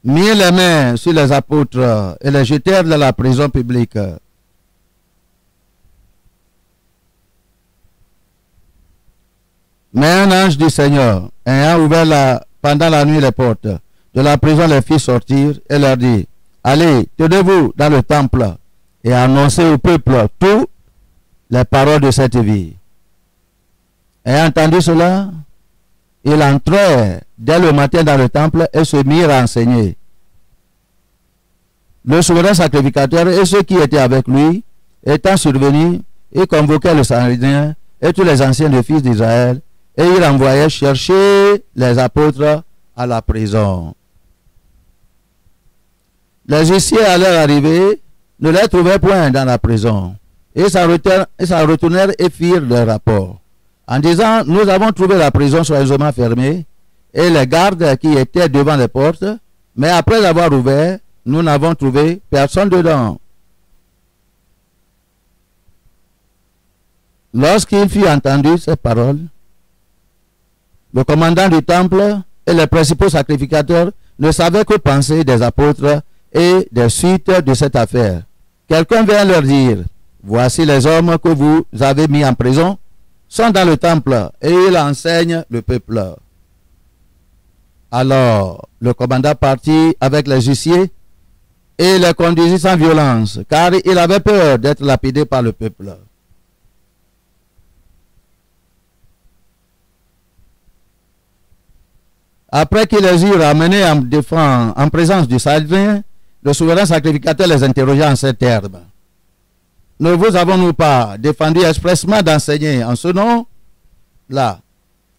mirent les mains sur les apôtres et les jetèrent dans la prison publique. Mais un ange du Seigneur, ayant ouvert pendant la nuit les portes de la prison, les fit sortir et leur dit, allez, tenez-vous dans le temple et annoncez au peuple toutes les paroles de cette vie. Ayant entendu cela, il entrait dès le matin dans le temple et se mirent à enseigner. Le souverain sacrificateur et ceux qui étaient avec lui, étant survenus, ils convoquaient le Sanhédrin et tous les anciens des fils d'Israël, et ils envoyaient chercher les apôtres à la prison. Les huissiers à leur arrivée ne les trouvaient point dans la prison. Ils s'en retournèrent et firent leur rapport, en disant, nous avons trouvé la prison soigneusement fermée, et les gardes qui étaient devant les portes, mais après l'avoir ouvert, nous n'avons trouvé personne dedans. Lorsqu'il fut entendu ces paroles, le commandant du temple et les principaux sacrificateurs ne savaient que penser des apôtres et des suites de cette affaire. Quelqu'un vient leur dire, voici les hommes que vous avez mis en prison, sont dans le temple et ils enseignent le peuple. Alors, le commandant partit avec les huissiers et les conduisit sans violence, car il avait peur d'être lapidé par le peuple. Après qu'il les eut ramenés en présence du Sanhédrin, le souverain sacrificateur les interrogea en ces termes. Ne vous avons-nous pas défendu expressement d'enseigner en ce nom-là?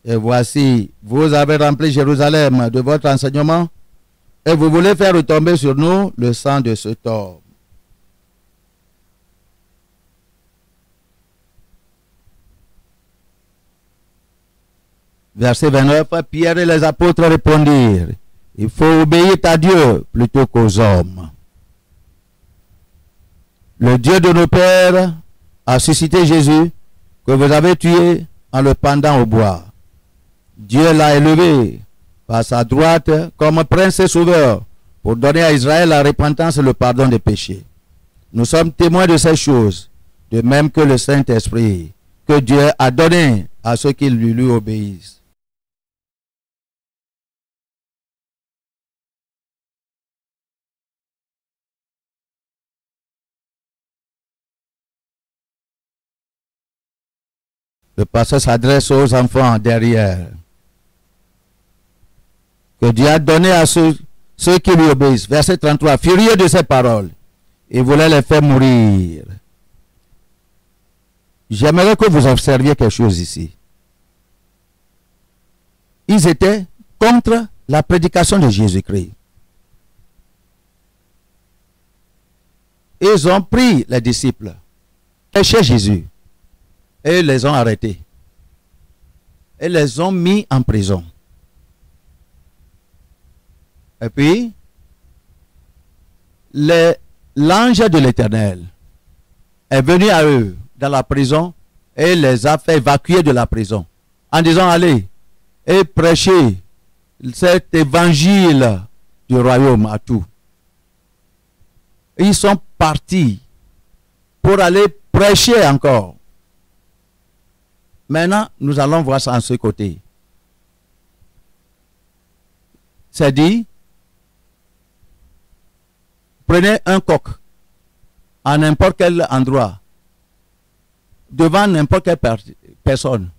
Et voici, vous avez rempli Jérusalem de votre enseignement, et vous voulez faire retomber sur nous le sang de cet homme. Verset 29, Pierre et les apôtres répondirent, il faut obéir à Dieu plutôt qu'aux hommes. Le Dieu de nos pères a suscité Jésus, que vous avez tué en le pendant au bois. Dieu l'a élevé par sa droite comme prince et sauveur pour donner à Israël la repentance et le pardon des péchés. Nous sommes témoins de ces choses, de même que le Saint-Esprit, que Dieu a donné à ceux qui lui obéissent. Le pasteur s'adresse aux enfants derrière. Que Dieu a donné à ceux qui lui obéissent. Verset 33. Furieux de ces paroles, il voulait les faire mourir. J'aimerais que vous observiez quelque chose ici. Ils étaient contre la prédication de Jésus-Christ. Ils ont pris les disciples chez Jésus et les ont arrêtés. Et les ont mis en prison. Et puis, l'ange de l'Éternel est venu à eux dans la prison et les a fait évacuer de la prison en disant allez et prêchez cet évangile du royaume à tout. Ils sont partis pour aller prêcher encore. Maintenant, nous allons voir ça en ce côté. C'est dit, prenez un coq à n'importe quel endroit, devant n'importe quelle personne.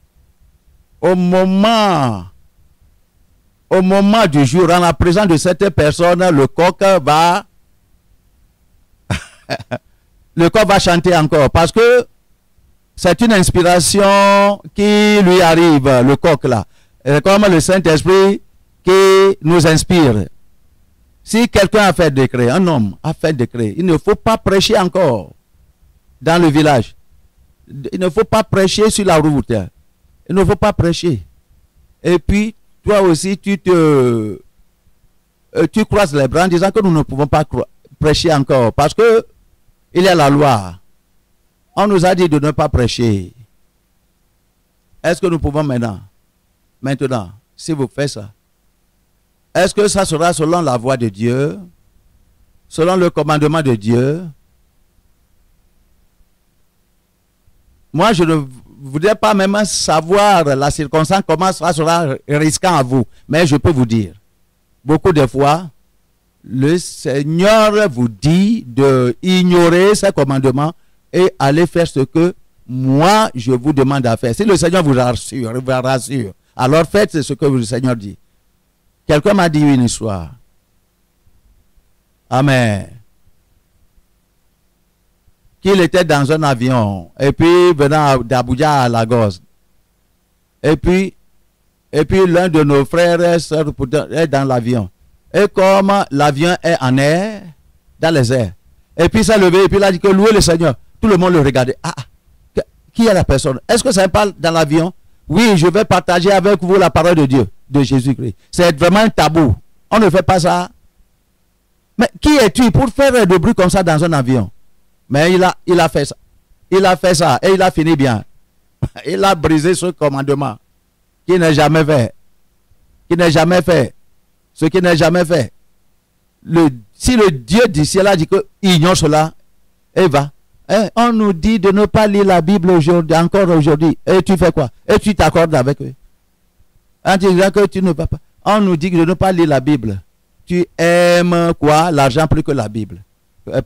Au moment du jour, en la présence de cette personne, le coq va le coq va chanter encore parce que c'est une inspiration qui lui arrive, le coq là. C'est comme le Saint-Esprit qui nous inspire. Si quelqu'un a fait décret, un homme a fait décret, il ne faut pas prêcher encore dans le village. Il ne faut pas prêcher sur la route. Il ne faut pas prêcher. Et puis, toi aussi, tu croises les bras en disant que nous ne pouvons pas prêcher encore parce que il y a la loi. On nous a dit de ne pas prêcher. Est-ce que nous pouvons maintenant, si vous faites ça, est-ce que ça sera selon la voix de Dieu, selon le commandement de Dieu? Moi, je ne voudrais pas même savoir la circonstance, comment ça sera risquant à vous. Mais je peux vous dire, beaucoup de fois, le Seigneur vous dit d'ignorer ses commandements et aller faire ce que moi je vous demande à faire. Si le Seigneur vous rassure, alors faites ce que le Seigneur dit. Quelqu'un m'a dit une histoire. Amen. Qu'il était dans un avion et puis venant d'Abuja à Lagos. Et puis l'un de nos frères et sœurs est dans l'avion. Et comme l'avion est en air, dans les airs. Et puis il s'est levé et puis il a dit que louez le Seigneur. Tout le monde le regardait. Ah, qui est la personne? Est-ce que ça parle dans l'avion? Oui, je vais partager avec vous la parole de Dieu, de Jésus-Christ. C'est vraiment un tabou. On ne fait pas ça. Mais qui es-tu pour faire de bruit comme ça dans un avion? Mais il a fait ça. Il a fait ça et il a fini bien. Il a brisé ce commandement qui n'est jamais fait. Qui n'est jamais fait. Ce qui n'est jamais fait. Si le Dieu du ciel a dit que ignore cela, et va. On nous dit de ne pas lire la Bible encore aujourd'hui. Et tu fais quoi? Et tu t'accordes avec eux. En disant que tu ne vas pas. On nous dit de ne pas lire la Bible. Tu aimes quoi? L'argent plus que la Bible.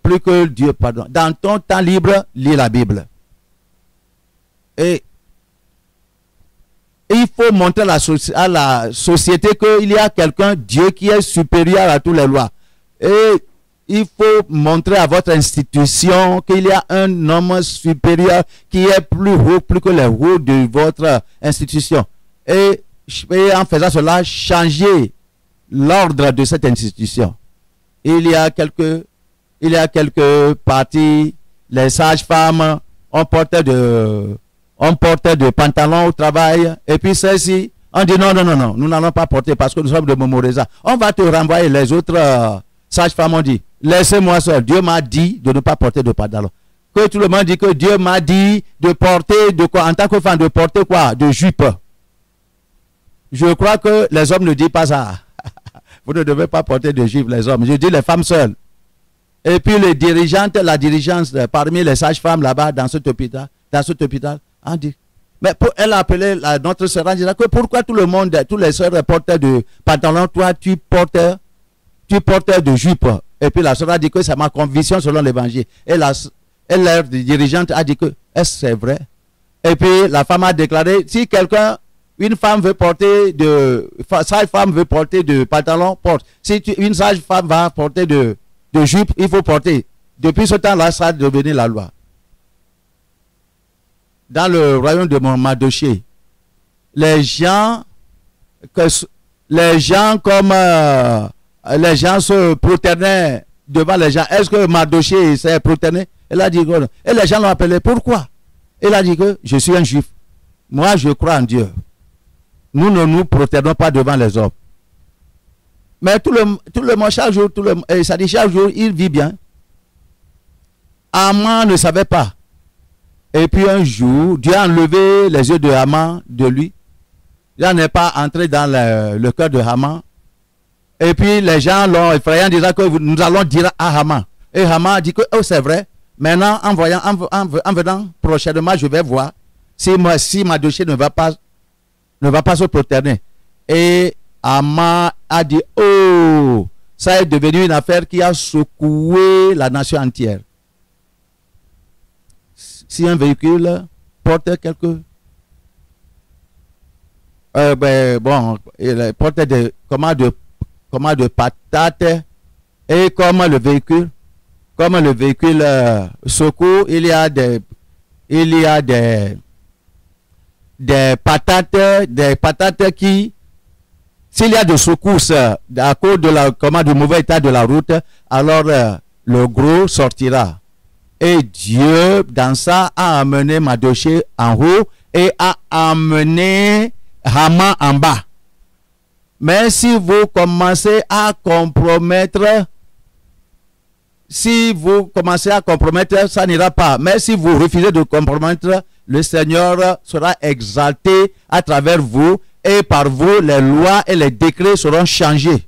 Plus que Dieu, pardon. Dans ton temps libre, lis la Bible. Et il faut montrer à la société qu'il y a quelqu'un, Dieu, qui est supérieur à toutes les lois. Et il faut montrer à votre institution qu'il y a un homme supérieur qui est plus haut, plus que les hauts de votre institution. Et en faisant cela, changer l'ordre de cette institution. Il y a quelques parties, les sages-femmes, on portait de pantalons au travail, et puis celle-ci, on dit non, nous n'allons pas porter parce que nous sommes de Momoreza. On va te renvoyer. Les autres sages-femmes ont dit, laissez-moi seul. Dieu m'a dit de ne pas porter de pantalon. que tout le monde dit que Dieu m'a dit de porter, de quoi, en tant que femme, de porter quoi? De jupe. Je crois que les hommes ne disent pas ça. Vous ne devez pas porter de jupe, les hommes. Je dis les femmes seules. Et puis les dirigeantes, la dirigeance parmi les sages-femmes là-bas dans cet hôpital, on dit. Mais elle a appelé notre sœur en disant que pourquoi tout le monde, tous les sœurs portent de pantalon, toi tu portes de jupe. Et puis la sœur a dit que c'est ma conviction selon l'évangile. Et la dirigeante a dit que est-ce c'est vrai? Et puis la femme a déclaré, si quelqu'un, une femme veut porter sage-femme veut porter de pantalon, porte. Si une sage-femme va porter de jupe, il faut porter. Depuis ce temps-là, ça a devenu la loi. Dans le royaume de Mardochée, les gens se prosternaient devant les gens. Est-ce que Mardochée s'est prosterné? Elle a dit que et les gens l'ont appelé. Pourquoi? Elle a dit que je suis un juif. Moi, je crois en Dieu. Nous ne nous prosternons pas devant les hommes. Mais tout le monde, chaque jour, ça dit chaque jour, il vit bien. Haman ne savait pas. Et puis un jour, Dieu a enlevé les yeux de Haman de lui. Il n'est pas entré dans le cœur de Haman. Et puis les gens l'ont effrayé en disant que nous allons dire à Haman. Et Haman a dit que oh, c'est vrai. Maintenant, en venant prochainement, je vais voir si Mardochée ne va pas se prosterner. Et Haman a dit, oh, ça est devenu une affaire qui a secoué la nation entière. Si un véhicule porte quelques... il porte des commandes de patates et comme le véhicule secoue, il y a des patates qui, s'il y a de secousses à cause du mauvais état de la route, alors le gros sortira. Et Dieu, dans ça, a amené Mardochée en haut et a amené Haman en bas. Mais si vous commencez à compromettre, ça n'ira pas. Mais si vous refusez de compromettre, le Seigneur sera exalté à travers vous et par vous, les lois et les décrets seront changés.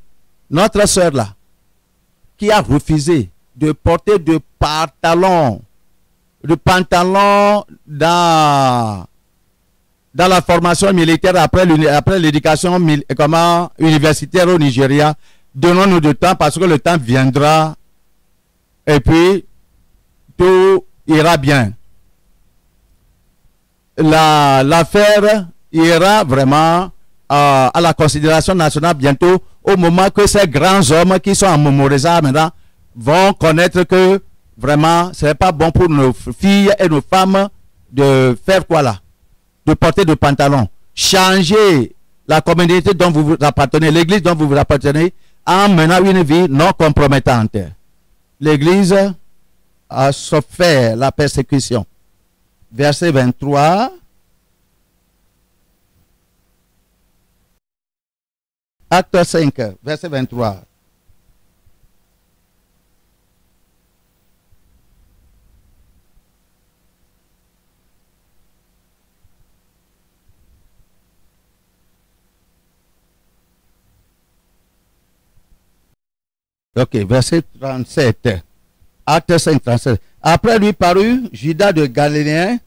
Notre sœur là, qui a refusé de porter de pantalon dans la formation militaire après l'éducation universitaire au Nigeria, donnons-nous du temps parce que le temps viendra et puis tout ira bien. L'affaire ira vraiment à la considération nationale bientôt au moment que ces grands hommes qui sont en Momoreza maintenant vont connaître que vraiment ce n'est pas bon pour nos filles et nos femmes de faire quoi là? De porter de pantalons. Changer la communauté dont vous appartenez, l'église dont vous appartenez, en menant une vie non compromettante. L'église a souffert la persécution. Verset 23. Acte 5, verset 23. Ok, verset 37. Acte 5, 37. Après lui parut Judas de Galiléen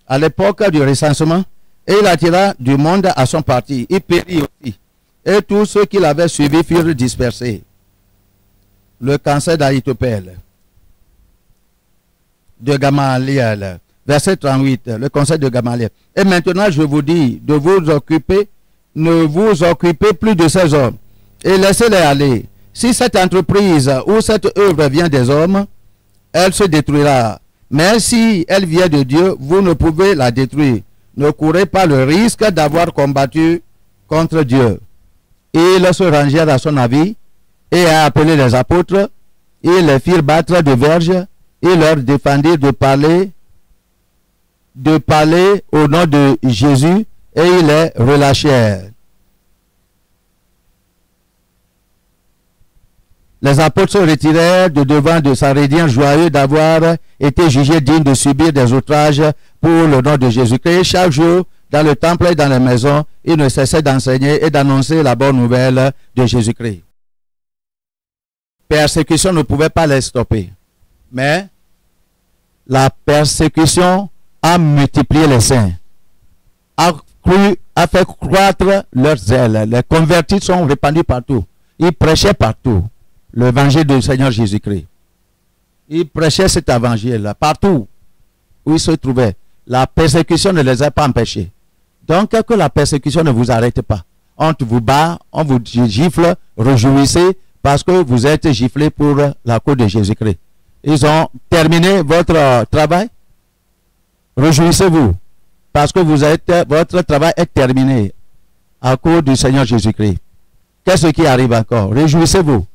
à l'époque du recensement, et il attira du monde à son parti. Il périt aussi. Et tous ceux qui l'avaient suivi furent dispersés. Le cancer d'Ahithophel. De Gamaliel. Verset 38. Le conseil de Gamaliel. Et maintenant, je vous dis de vous occuper, ne vous occupez plus de ces hommes, et laissez-les aller. Si cette entreprise ou cette œuvre vient des hommes, elle se détruira. Mais si elle vient de Dieu, vous ne pouvez la détruire. Ne courez pas le risque d'avoir combattu contre Dieu. Ils se rangèrent à son avis et a appelé les apôtres. Ils les firent battre de verges et leur défendirent de parler au nom de Jésus et ils les relâchèrent. les apôtres se retirèrent de devant de Sarédien, joyeux d'avoir été jugés dignes de subir des outrages pour le nom de Jésus-Christ. Chaque jour, dans le temple et dans les maisons, ils ne cessaient d'enseigner et d'annoncer la bonne nouvelle de Jésus-Christ. Persécution ne pouvait pas les stopper. Mais la persécution a multiplié les saints, a fait croître leurs zèles. Les convertis sont répandus partout. Ils prêchaient partout l'évangile du Seigneur Jésus-Christ. Ils prêchaient cet évangile partout où ils se trouvaient. La persécution ne les a pas empêchés. Donc, que la persécution ne vous arrête pas. On vous bat, on vous gifle, réjouissez parce que vous êtes giflés pour la cause de Jésus-Christ. Ils ont terminé votre travail. Réjouissez-vous parce que votre travail est terminé à cause du Seigneur Jésus-Christ. Qu'est-ce qui arrive encore? Réjouissez-vous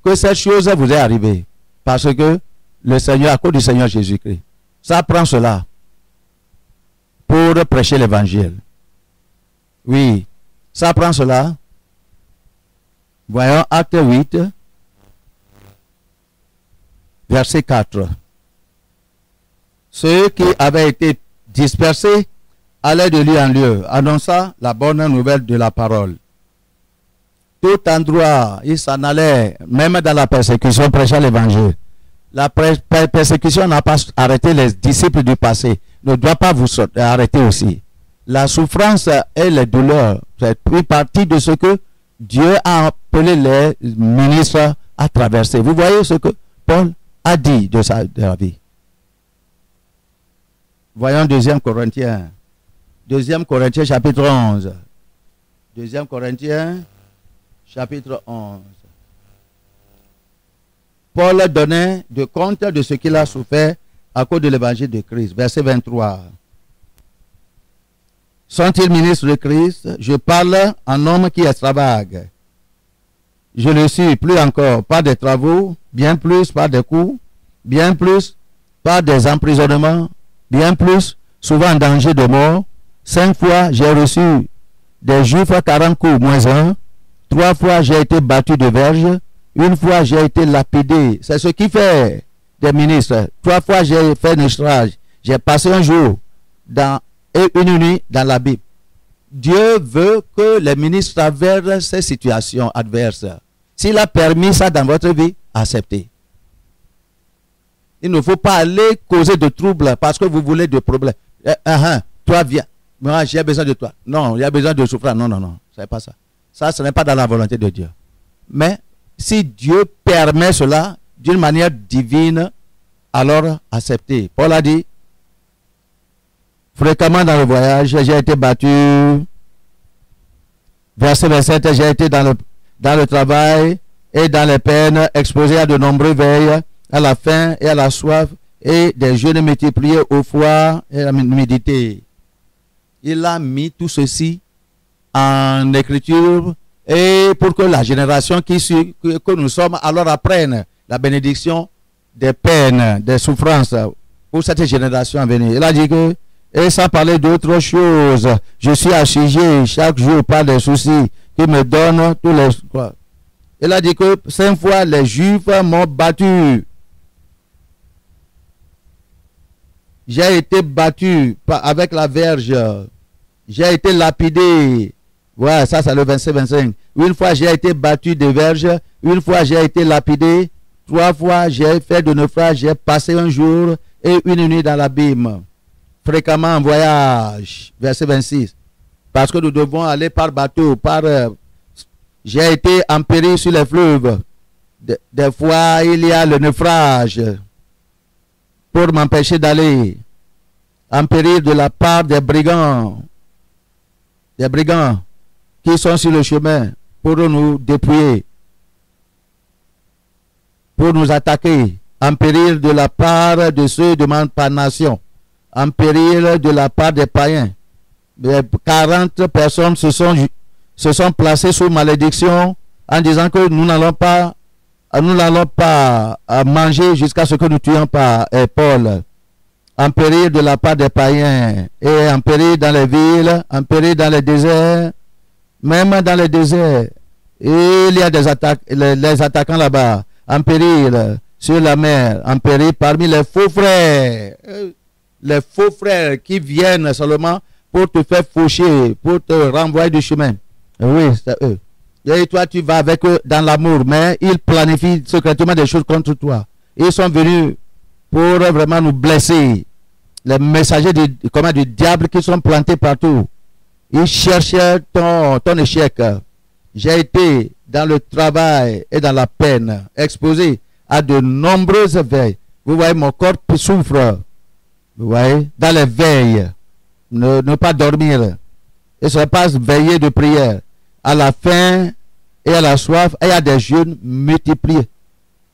que cette chose vous est arrivée parce que le Seigneur, à cause du Seigneur Jésus-Christ, ça prend cela pour prêcher l'évangile. Oui, ça prend cela. Voyons Acte 8, verset 4. Ceux qui avaient été dispersés allaient de lieu en lieu, annonçant la bonne nouvelle de la parole. Tout endroit, ils s'en allaient, même dans la persécution, prêchant l'évangile. La persécution n'a pas arrêté les disciples du passé, ne doit pas vous arrêter aussi. La souffrance et les douleurs, c'est une partie de ce que Dieu a appelé les ministres à traverser. Vous voyez ce que Paul a dit de sa vie. Voyons 2 Corinthiens. 2 Corinthiens chapitre 11. 2 Corinthiens chapitre 11. Paul donnait de compte de ce qu'il a souffert à cause de l'évangile de Christ. Verset 23. Sont-ils ministres de Christ? Je parle en homme qui extravague. Je le suis, plus encore, par des travaux, bien plus par des coups, bien plus par des emprisonnements, bien plus, souvent en danger de mort. 5 fois, j'ai reçu des Juifs 40 coups, moins 1. 3 fois, j'ai été battu de verge. 1 fois, j'ai été lapidé. C'est ce qui fait des ministres. 3 fois, j'ai fait un outrage. J'ai passé un jour et une nuit dans la Bible. Dieu veut que les ministres traversent ces situations adverses. S'il a permis ça dans votre vie, acceptez. Il ne faut pas aller causer de troubles parce que vous voulez de problèmes. Toi, viens. Moi, j'ai besoin de toi. Non, il y a besoin de souffrance. Non, non, non. Ce n'est pas ça. Ça, ce n'est pas dans la volonté de Dieu. Mais si Dieu permet cela d'une manière divine, alors acceptez. Paul a dit, fréquemment dans le voyage, j'ai été battu. Verset 27, j'ai été dans le travail et dans les peines, exposé à de nombreux veilles, à la faim et à la soif, et des jeûnes multipliés au froid et à l'humidité. Il a mis tout ceci en écriture et pour que la génération que nous sommes alors apprenne la bénédiction des peines, des souffrances pour cette génération à venir. Il a dit que, et sans parler d'autres choses, je suis assiégé chaque jour par des soucis qui me donnent tous les... Il a dit que 5 fois les Juifs m'ont battu. J'ai été battu avec la verge. J'ai été lapidé. Voilà, ça c'est le 25. 1 fois j'ai été battu de verge. 1 fois j'ai été lapidé. 3 fois j'ai fait de naufrage. J'ai passé un jour et une nuit dans l'abîme. Fréquemment en voyage. Verset 26. Parce que nous devons aller par bateau, j'ai été en péril sur les fleuves. Des fois, il y a le naufrage pour m'empêcher d'aller. En péril de la part des brigands. Des brigands qui sont sur le chemin pour nous dépouiller, pour nous attaquer. En péril de la part de ceux de ma nation. En péril de la part des païens. 40 personnes se sont placées sous malédiction en disant que nous n'allons pas manger jusqu'à ce que nous tuions pas Paul. En péril de la part des païens et en péril dans les villes, en péril dans les déserts, même dans les déserts. Et il y a des attaques, les attaquants là-bas. en péril sur la mer, en péril parmi les faux frères. Les faux frères qui viennent seulement pour te faire faucher, pour te renvoyer du chemin. Oui, c'est eux. Et toi, tu vas avec eux dans l'amour, mais ils planifient secrètement des choses contre toi. Ils sont venus pour vraiment nous blesser. Les messagers du diable qui sont plantés partout. Ils cherchaient ton échec. J'ai été dans le travail et dans la peine, exposé à de nombreuses veilles. Vous voyez, mon corps souffre. Vous voyez, dans les veilles. Ne pas dormir. Et ça passe veiller de prière. À la faim et à la soif, et à des jeûnes multipliés.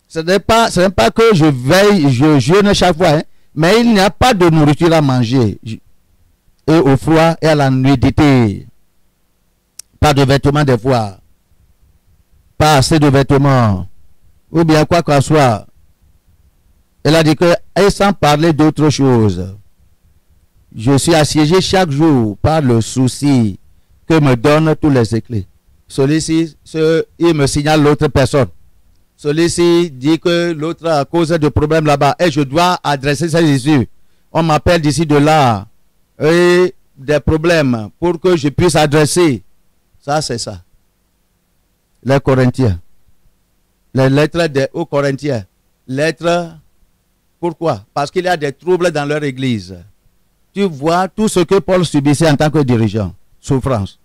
Ce n'est pas que je veille, je jeûne chaque fois, hein, mais il n'y a pas de nourriture à manger. Et au froid et à la nudité. Pas de vêtements des fois. Pas assez de vêtements. Ou bien quoi que ce soit. Elle a dit que, et sans parler d'autre chose, je suis assiégé chaque jour par le souci que me donnent tous les éclats. Celui-ci, il me signale l'autre personne. Celui-ci dit que l'autre a cause de problèmes là-bas. Et je dois adresser ces issues. On m'appelle d'ici de là. Et des problèmes pour que je puisse adresser. Ça, c'est ça. Les Corinthiens. Les lettres aux Corinthiens. Lettres. Pourquoi? Parce qu'il y a des troubles dans leur église. Tu vois tout ce que Paul subissait en tant que dirigeant. Souffrance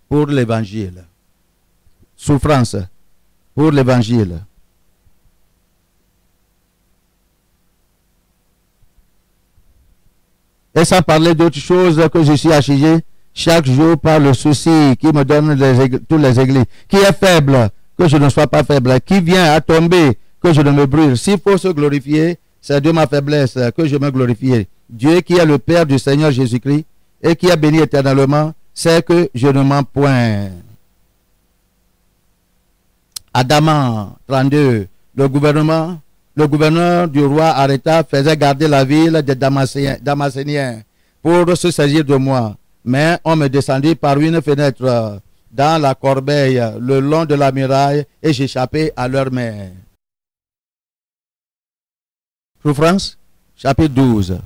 pour l'évangile. Souffrance pour l'évangile. Et sans parler d'autre chose que je suis assiégé chaque jour par le souci qui me donne tous les églises. Qui est faible, que je ne sois pas faible. Qui vient à tomber, que je ne me brûle. S'il faut se glorifier, c'est de ma faiblesse que je me glorifie. Dieu qui est le Père du Seigneur Jésus-Christ et qui a béni éternellement, c'est que je ne mens point. Adama 32, le gouverneur du roi Aréta faisait garder la ville des Damascéniens pour se saisir de moi. Mais on me descendit par une fenêtre dans la corbeille le long de la muraille et j'échappais à leurs mains. Souffrance, chapitre 12.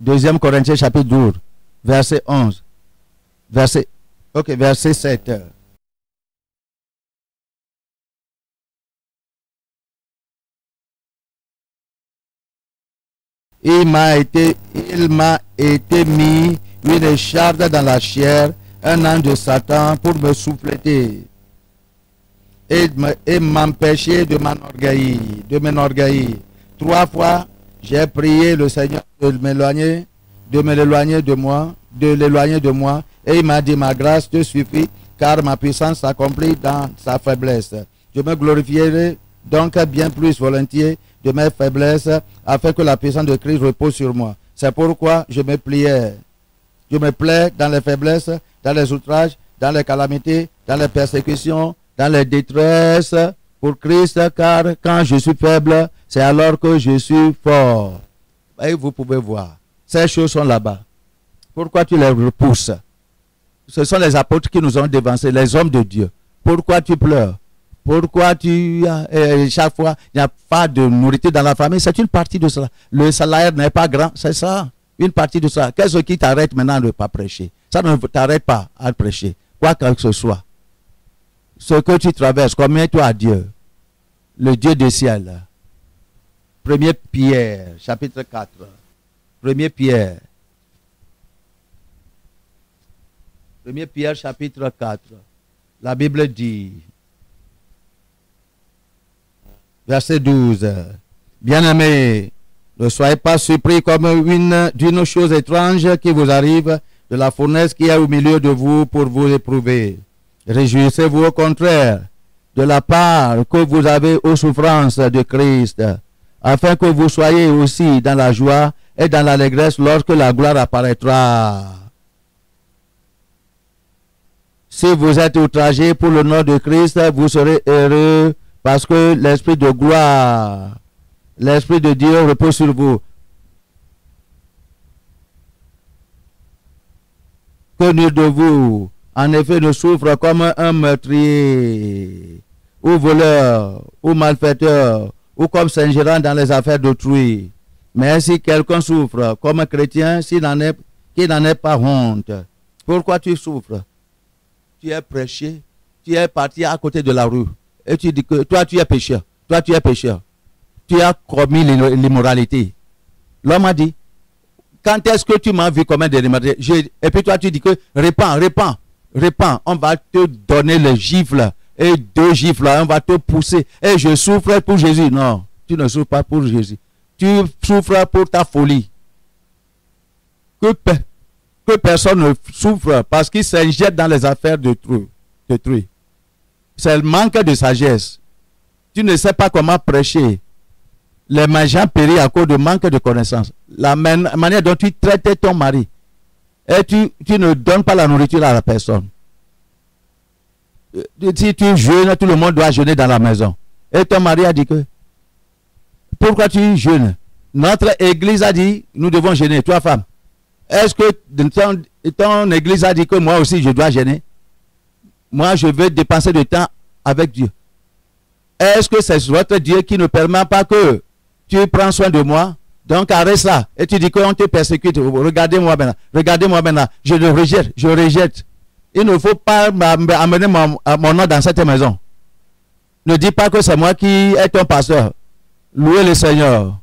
2 Corinthiens, chapitre 12, verset 11. Verset 7. Il m'a été mis une écharde dans la chair, un ange de Satan pour me souffleter et m'empêcher de m'enorgueillir. 3 fois, j'ai prié le Seigneur de l'éloigner de moi, et il m'a dit, ma grâce te suffit, car ma puissance s'accomplit dans sa faiblesse. Je me glorifierai donc bien plus volontiers de mes faiblesses, afin que la puissance de Christ repose sur moi. C'est pourquoi je me plais dans les faiblesses, dans les outrages, dans les calamités, dans les persécutions, dans les détresses, pour Christ, car quand je suis faible, c'est alors que je suis fort. Et vous pouvez voir, ces choses sont là-bas. Pourquoi tu les repousses? Ce sont les apôtres qui nous ont dévancés, les hommes de Dieu. Pourquoi tu pleures? Pourquoi chaque fois, il n'y a pas de nourriture dans la famille? C'est une partie de cela. Le salaire n'est pas grand, c'est ça. Une partie de ça. Qu'est-ce qui t'arrête maintenant de ne pas prêcher? Ça ne t'arrête pas à prêcher. Quoi que ce soit. Ce que tu traverses, commets-toi à Dieu. Le Dieu des ciels. 1 Pierre, chapitre 4. 1 Pierre. 1 Pierre, chapitre 4. La Bible dit, verset 12. Bien-aimés, ne soyez pas surpris comme d'une chose étrange qui vous arrive de la fournaise qui est au milieu de vous pour vous éprouver. Réjouissez-vous au contraire de la part que vous avez aux souffrances de Christ, afin que vous soyez aussi dans la joie et dans l'allégresse lorsque la gloire apparaîtra. Si vous êtes outragés pour le nom de Christ, vous serez heureux parce que l'Esprit de gloire, l'Esprit de Dieu repose sur vous. Que nul de vous, en effet, ne souffre comme un meurtrier, ou voleur, ou malfaiteur, ou comme s'ingérant dans les affaires d'autrui. Mais si quelqu'un souffre comme chrétien, qu'il n'en ait pas honte. Pourquoi tu souffres? Tu es prêché, tu es parti à côté de la rue et tu dis que toi tu es pécheur, toi tu es pécheur, tu as commis l'immoralité. L'homme a dit, quand est-ce que tu m'as vu commettre de l'immoralité? Et puis toi tu dis que répands, on va te donner le gifle et 2 gifles, on va te pousser et je souffre pour Jésus. Non, tu ne souffres pas pour Jésus, tu souffres pour ta folie. Que personne ne souffre parce qu'il s'injecte dans les affaires d'autrui. C'est le manque de sagesse. Tu ne sais pas comment prêcher. Les gens périssent à cause de manque de connaissance. La manière dont tu traites ton mari. Et tu ne donnes pas la nourriture à la personne. Si tu jeûnes, tout le monde doit jeûner dans la maison. Et ton mari a dit que, pourquoi tu jeûnes? Notre église a dit, nous devons jeûner, toi femme. Est-ce que ton église a dit que moi aussi je dois jeûner? Moi je veux dépenser du temps avec Dieu. Est-ce que c'est votre Dieu qui ne permet pas que tu prends soin de moi? Donc arrête ça. Et tu dis qu'on te persécute. Regardez-moi maintenant. Je le rejette, je rejette. Il ne faut pas amener mon nom dans cette maison. Ne dis pas que c'est moi qui est ton pasteur. Louez le Seigneur.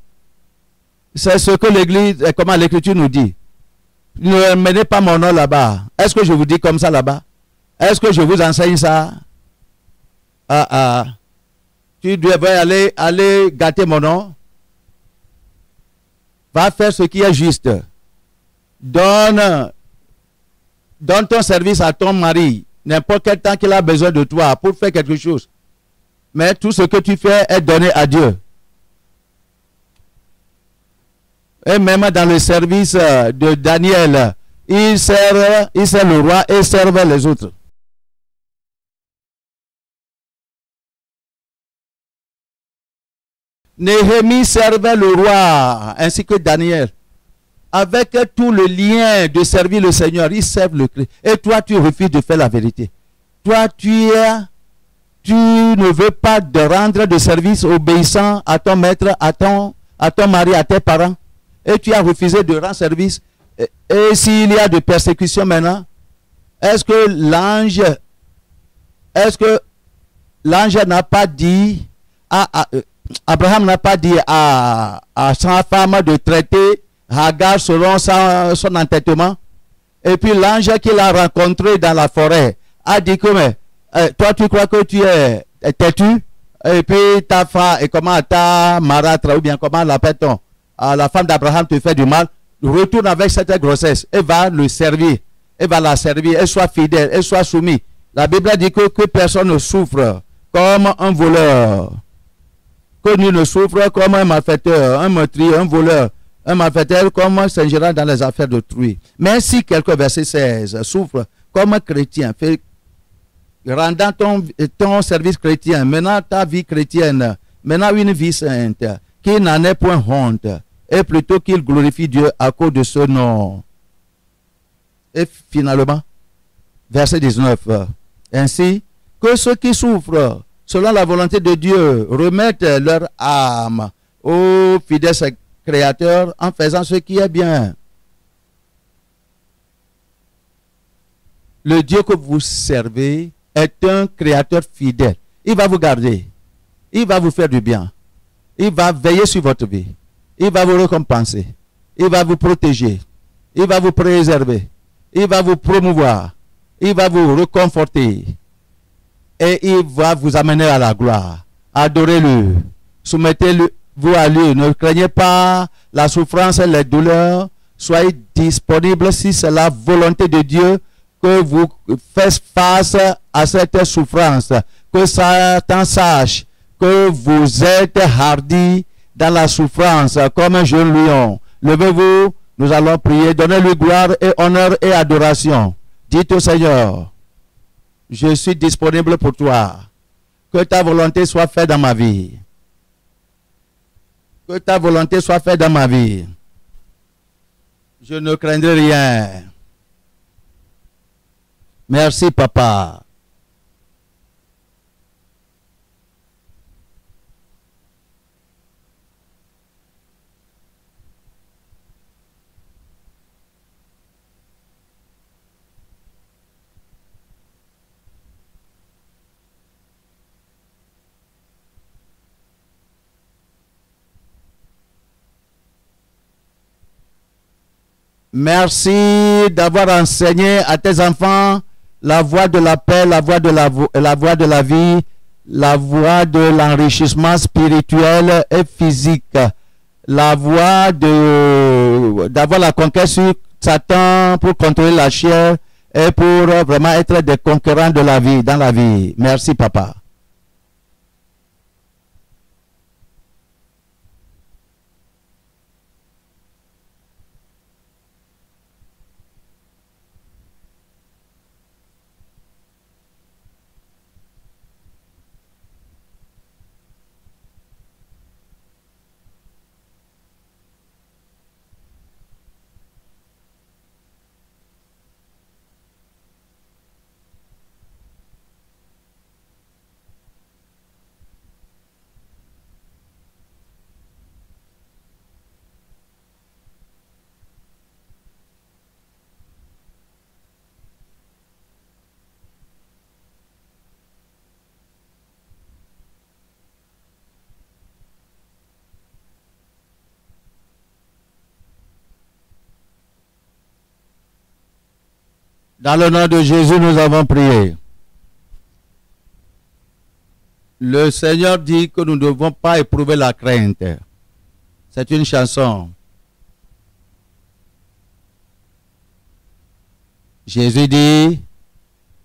C'est ce que l'église, comment l'écriture nous dit. Ne menez pas mon nom là-bas. Est-ce que je vous dis comme ça là-bas? Est-ce que je vous enseigne ça? Tu devrais aller gâter mon nom. Va faire ce qui est juste. Donne ton service à ton mari. N'importe quel temps qu'il a besoin de toi pour faire quelque chose. Mais tout ce que tu fais est donné à Dieu. Et même dans le service de Daniel, il sert le roi et servait les autres. Néhémie servait le roi ainsi que Daniel. Avec tout le lien de servir le Seigneur, ils servent le Christ. Et toi, tu refuses de faire la vérité. Toi, tu ne veux pas de rendre de service obéissant à ton maître, à ton mari, à tes parents. Et tu as refusé de rendre service. Et s'il y a de persécution maintenant, est-ce que l'ange n'a pas dit Abraham n'a pas dit à sa femme de traiter Hagar selon son entêtement? Et puis l'ange qu'il a rencontré dans la forêt a dit que toi tu crois que tu es têtu, et puis ta femme, et comment ta marâtre, ou bien comment l'appelle-t-on, la femme d'Abraham te fait du mal, retourne avec cette grossesse et va le servir, et va la servir, et soit fidèle, et soit soumis. La Bible dit que personne ne souffre comme un voleur, que nul ne souffre comme un malfaiteur, un meurtrier, un voleur, un malfaiteur comme s'ingérant dans les affaires d'autrui. Mais si quelqu'un, verset 16, souffre comme un chrétien, rendant ton service chrétien, menant ta vie chrétienne, menant une vie sainte, qu'il n'en ait point honte, et plutôt qu'il glorifie Dieu à cause de ce nom. Et finalement, verset 19, ainsi que ceux qui souffrent selon la volonté de Dieu remettent leur âme au fidèle Créateur en faisant ce qui est bien. Le Dieu que vous servez est un Créateur fidèle. Il va vous garder. Il va vous faire du bien. Il va veiller sur votre vie. Il va vous récompenser. Il va vous protéger. Il va vous préserver. Il va vous promouvoir. Il va vous réconforter. Et il va vous amener à la gloire. Adorez-le. Soumettez-vous à lui. Ne craignez pas la souffrance et les douleurs. Soyez disponible si c'est la volonté de Dieu que vous faites face à cette souffrance. Que Satan sache que vous êtes hardi dans la souffrance comme un jeune lion. Levez-vous, nous allons prier. Donnez-lui gloire et honneur et adoration. Dites au Seigneur, je suis disponible pour toi. Que ta volonté soit faite dans ma vie. Que ta volonté soit faite dans ma vie. Je ne craindrai rien. Merci, Papa. Merci d'avoir enseigné à tes enfants la voie de la paix, la voie de la vie, la voie de l'enrichissement spirituel et physique, la voie d'avoir la conquête sur Satan pour contrôler la chair et pour vraiment être des conquérants de la vie, dans la vie. Merci, papa. Dans le nom de Jésus, nous avons prié. Le Seigneur dit que nous ne devons pas éprouver la crainte. C'est une chanson. Jésus dit,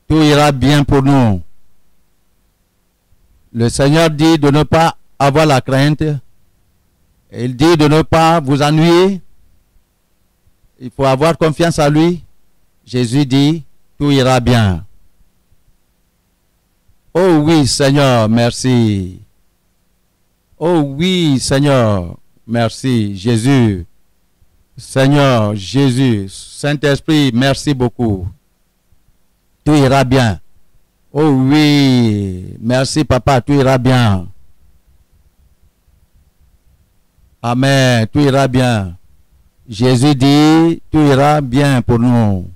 tout ira bien pour nous. Le Seigneur dit de ne pas avoir la crainte. Il dit de ne pas vous ennuyer. Il faut avoir confiance en lui. Jésus dit, tout ira bien. Oh oui, Seigneur, merci. Oh oui, Seigneur, merci. Jésus, Seigneur, Jésus, Saint-Esprit, merci beaucoup. Tout ira bien. Oh oui, merci papa, tout ira bien. Amen, tout ira bien. Jésus dit, tout ira bien pour nous.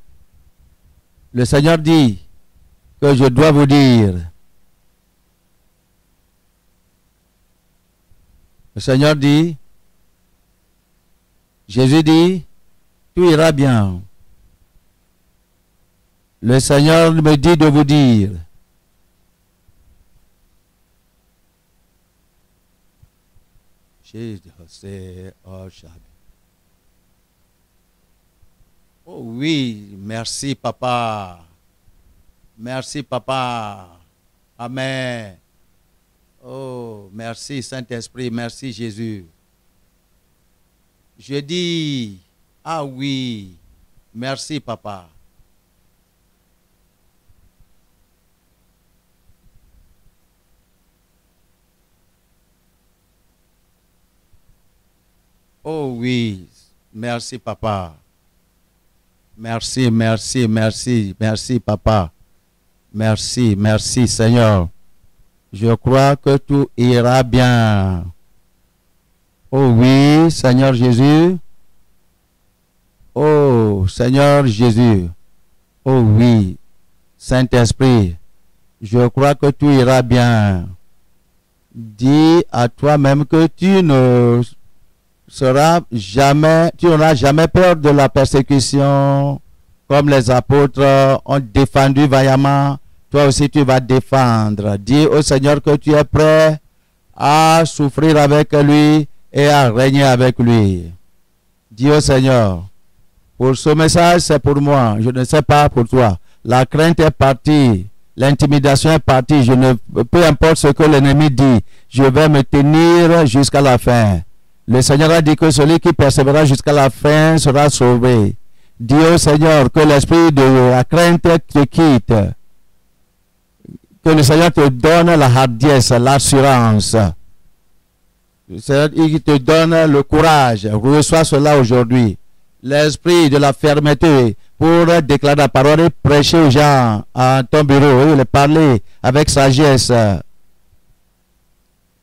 Le Seigneur dit que je dois vous dire. Le Seigneur dit, Jésus dit, tout ira bien. Le Seigneur me dit de vous dire. Oh oui, merci papa. Merci papa. Amen. Oh, merci Saint-Esprit, merci Jésus. Je dis, ah oui, merci papa. Oh oui, merci papa. Merci, merci, merci, merci papa. Merci, merci Seigneur. Je crois que tout ira bien. Oh oui, Seigneur Jésus. Oh, Seigneur Jésus. Oh oui, Saint-Esprit. Je crois que tout ira bien. Dis à toi-même que tu ne seras jamais, tu n'auras jamais peur de la persécution, comme les apôtres ont défendu vaillamment. Toi aussi tu vas défendre. Dis au Seigneur que tu es prêt à souffrir avec lui et à régner avec lui. Dis au Seigneur, pour ce message c'est pour moi, je ne sais pas pour toi. La crainte est partie, l'intimidation est partie, peu importe ce que l'ennemi dit, je vais me tenir jusqu'à la fin. Le Seigneur a dit que celui qui persévérera jusqu'à la fin sera sauvé. Dis au Seigneur que l'esprit de la crainte te quitte. Que le Seigneur te donne la hardiesse, l'assurance. Le Seigneur il te donne le courage. Reçois cela aujourd'hui. L'esprit de la fermeté pour déclarer la parole et prêcher aux gens à ton bureau et les parler avec sagesse.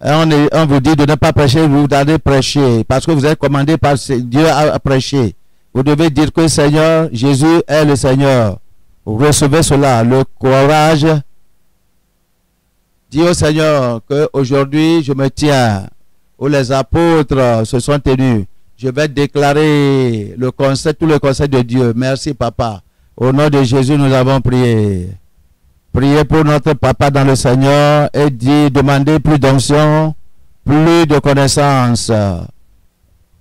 On vous dit de ne pas prêcher, vous allez prêcher parce que vous êtes commandé par Dieu à prêcher. Vous devez dire que Seigneur, Jésus est le Seigneur. Recevez cela, le courage. Dis au Seigneur qu'aujourd'hui je me tiens, où les apôtres se sont tenus. Je vais déclarer le conseil, tout le conseil de Dieu. Merci, Papa. Au nom de Jésus, nous avons prié. Priez pour notre Papa dans le Seigneur et demandez plus d'onction, plus de connaissances.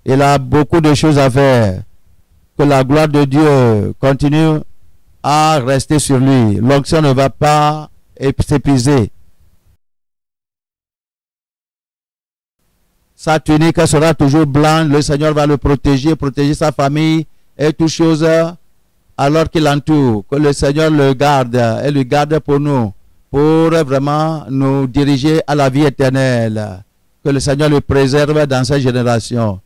Il a beaucoup de choses à faire. Que la gloire de Dieu continue à rester sur lui. L'onction ne va pas s'épuiser. Sa tunique sera toujours blanche. Le Seigneur va le protéger, protéger sa famille et toutes choses alors qu'il l'entoure. Que le Seigneur le garde et le garde pour nous, pour vraiment nous diriger à la vie éternelle. Que le Seigneur le préserve dans cette génération.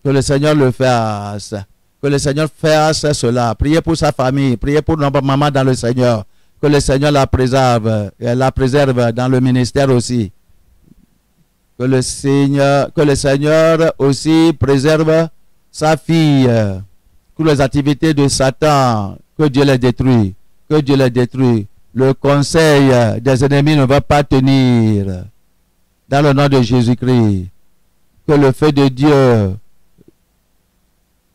Que le Seigneur le fasse. Que le Seigneur fasse cela. Priez pour sa famille. Priez pour notre maman dans le Seigneur. Que le Seigneur la préserve dans le ministère aussi. Que le Seigneur aussi préserve sa fille. Toutes les activités de Satan, que Dieu les détruit. Que Dieu les détruit. Le conseil des ennemis ne va pas tenir. Dans le nom de Jésus-Christ. Que le feu de Dieu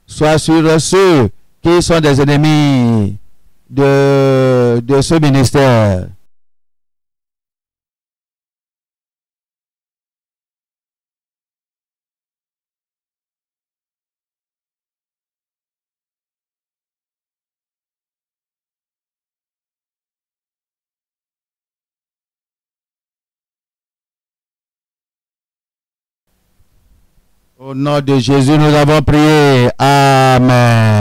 soit sur ceux qui sont des ennemis de ce ministère. Au nom de Jésus, nous avons prié. Amen.